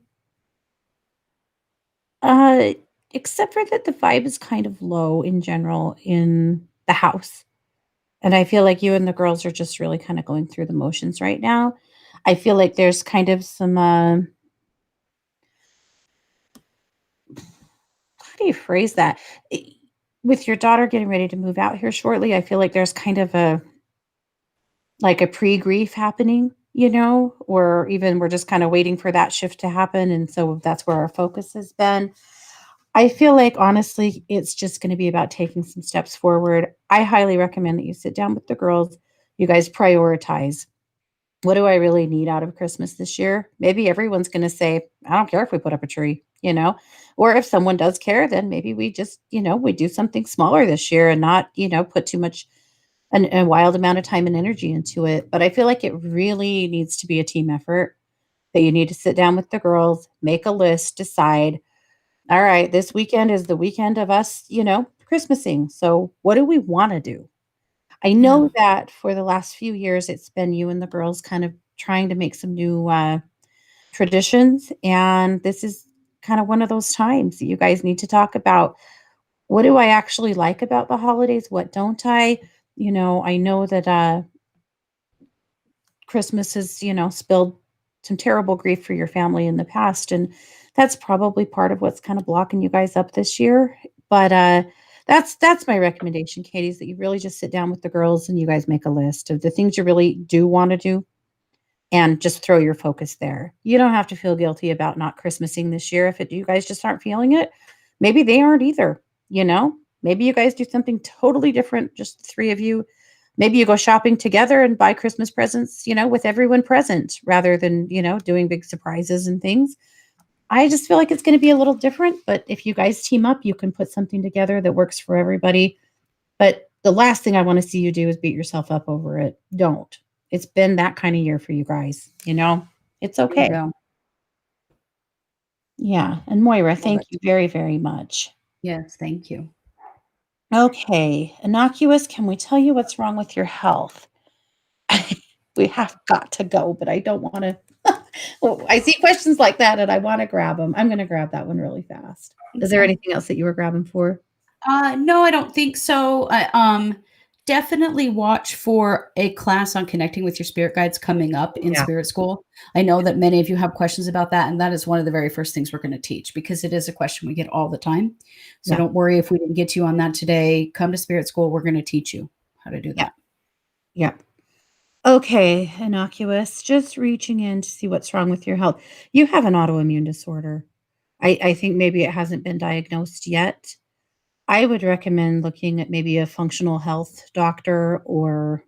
Uh, except for that the vibe is kind of low in general in the house. And I feel like you and the girls are just really kind of going through the motions right now. I feel like there's kind of some how do you phrase that? I- With your daughter getting ready to move out here shortly, I feel like there's kind of a like a pre-grief happening, or even we're just kind of waiting for that shift to happen. And so that's where our focus has been. I feel like honestly, it's just going to be about taking some steps forward. I highly recommend that you sit down with the girls. You guys prioritize. What do I really need out of Christmas this year? Maybe everyone's going to say, I don't care if we put up a tree. Or if someone does care, then maybe we just, we do something smaller this year and not, put too much, a wild amount of time and energy into it. But I feel like it really needs to be a team effort that you need to sit down with the girls, make a list, decide, all right, this weekend is the weekend of us, Christmasing. So what do we want to do? I know that for the last few years, it's been you and the girls kind of trying to make some new traditions. And this is kind of one of those times that you guys need to talk about, what do I actually like about the holidays? What don't I? I know that Christmas has, spilled some terrible grief for your family in the past. And that's probably part of what's kind of blocking you guys up this year. But that's my recommendation, Katie, is that you really just sit down with the girls and you guys make a list of the things you really do want to do and just throw your focus there. You don't have to feel guilty about not Christmasing this year if you guys just aren't feeling it. Maybe they aren't either, you know? Maybe you guys do something totally different, just the three of you. Maybe you go shopping together and buy Christmas presents, with everyone present rather than, doing big surprises and things. I just feel like it's going to be a little different, but if you guys team up, you can put something together that works for everybody. But the last thing I want to see you do is beat yourself up over it. Don't. It's been that kind of year for you guys, It's There you okay. go. Yeah. And Moira, Love thank it. you very, very much. Yes, thank you. Okay. Innocuous, can we tell you what's wrong with your health? We have got to go, but I don't want to. Well, I see questions like that and I want to grab them. I'm going to grab that one really fast. Is there Okay. anything else that you were grabbing for? No, I don't think so. Definitely watch for a class on connecting with your spirit guides coming up in Yeah. spirit school. I know that many of you have questions about that, and that is one of the very first things we're going to teach because it is a question we get all the time. So Yeah. don't worry if we didn't get to you on that today. Come to spirit school. We're going to teach you how to do Yeah. that. Yeah. Okay, innocuous. Just reaching in to see what's wrong with your health. You have an autoimmune disorder. I think maybe it hasn't been diagnosed yet. I would recommend looking at maybe a functional health doctor or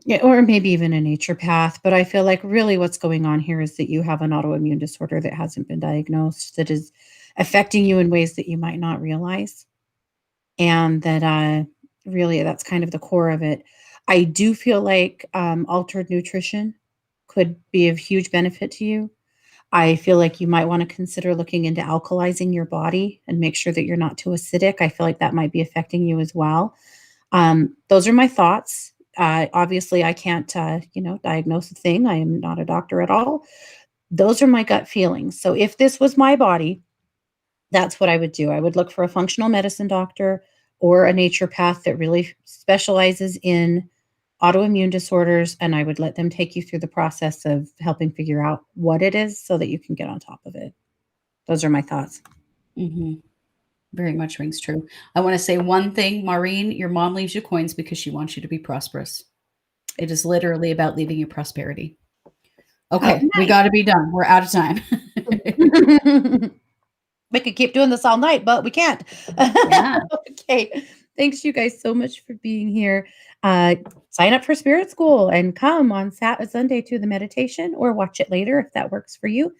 yeah, or maybe even a naturopath. But I feel like really what's going on here is that you have an autoimmune disorder that hasn't been diagnosed that is affecting you in ways that you might not realize. And that really that's kind of the core of it. I do feel like altered nutrition could be of huge benefit to you. I feel like you might want to consider looking into alkalizing your body and make sure that you're not too acidic. I feel like that might be affecting you as well. Those are my thoughts. Obviously, I can't, diagnose a thing. I am not a doctor at all. Those are my gut feelings. So if this was my body, that's what I would do. I would look for a functional medicine doctor or a naturopath that really specializes in autoimmune disorders, and I would let them take you through the process of helping figure out what it is so that you can get on top of it. Those are my thoughts. Mm-hmm. Very much rings true. I want to say one thing, Maureen, your mom leaves you coins because she wants you to be prosperous. It is literally about leaving you prosperity. Oh, Okay, we nice. got to be done. We're out of time. We could keep doing this all night, but we can't. Yeah. Okay. Thanks, you guys, so much for being here. Sign up for Spirit School and come on Sunday to the meditation or watch it later if that works for you.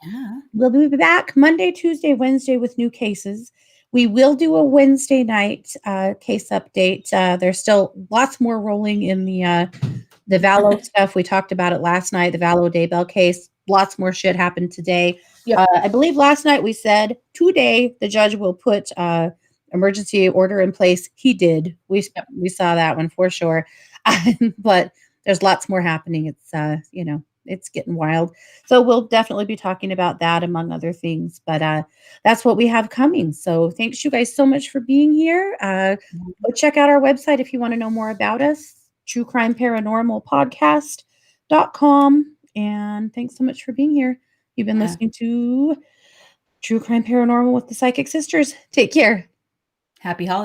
Yeah. We'll be back Monday, Tuesday, Wednesday with new cases. We will do a Wednesday night case update. There's still lots more rolling in the Valo stuff. We talked about it last night, the Valo Daybell case. Lots more shit happened today. Yep. I believe last night we said today the judge will put emergency order in place. He did. We saw that one for sure. But there's lots more happening. It's it's getting wild. So we'll definitely be talking about that among other things. But that's what we have coming. So thanks you guys so much for being here. Go check out our website if you want to know more about us. True Crime Paranormal Podcast.com. And thanks so much for being here. You've been listening to True Crime Paranormal with the Psychic Sisters. Take care. Happy holidays.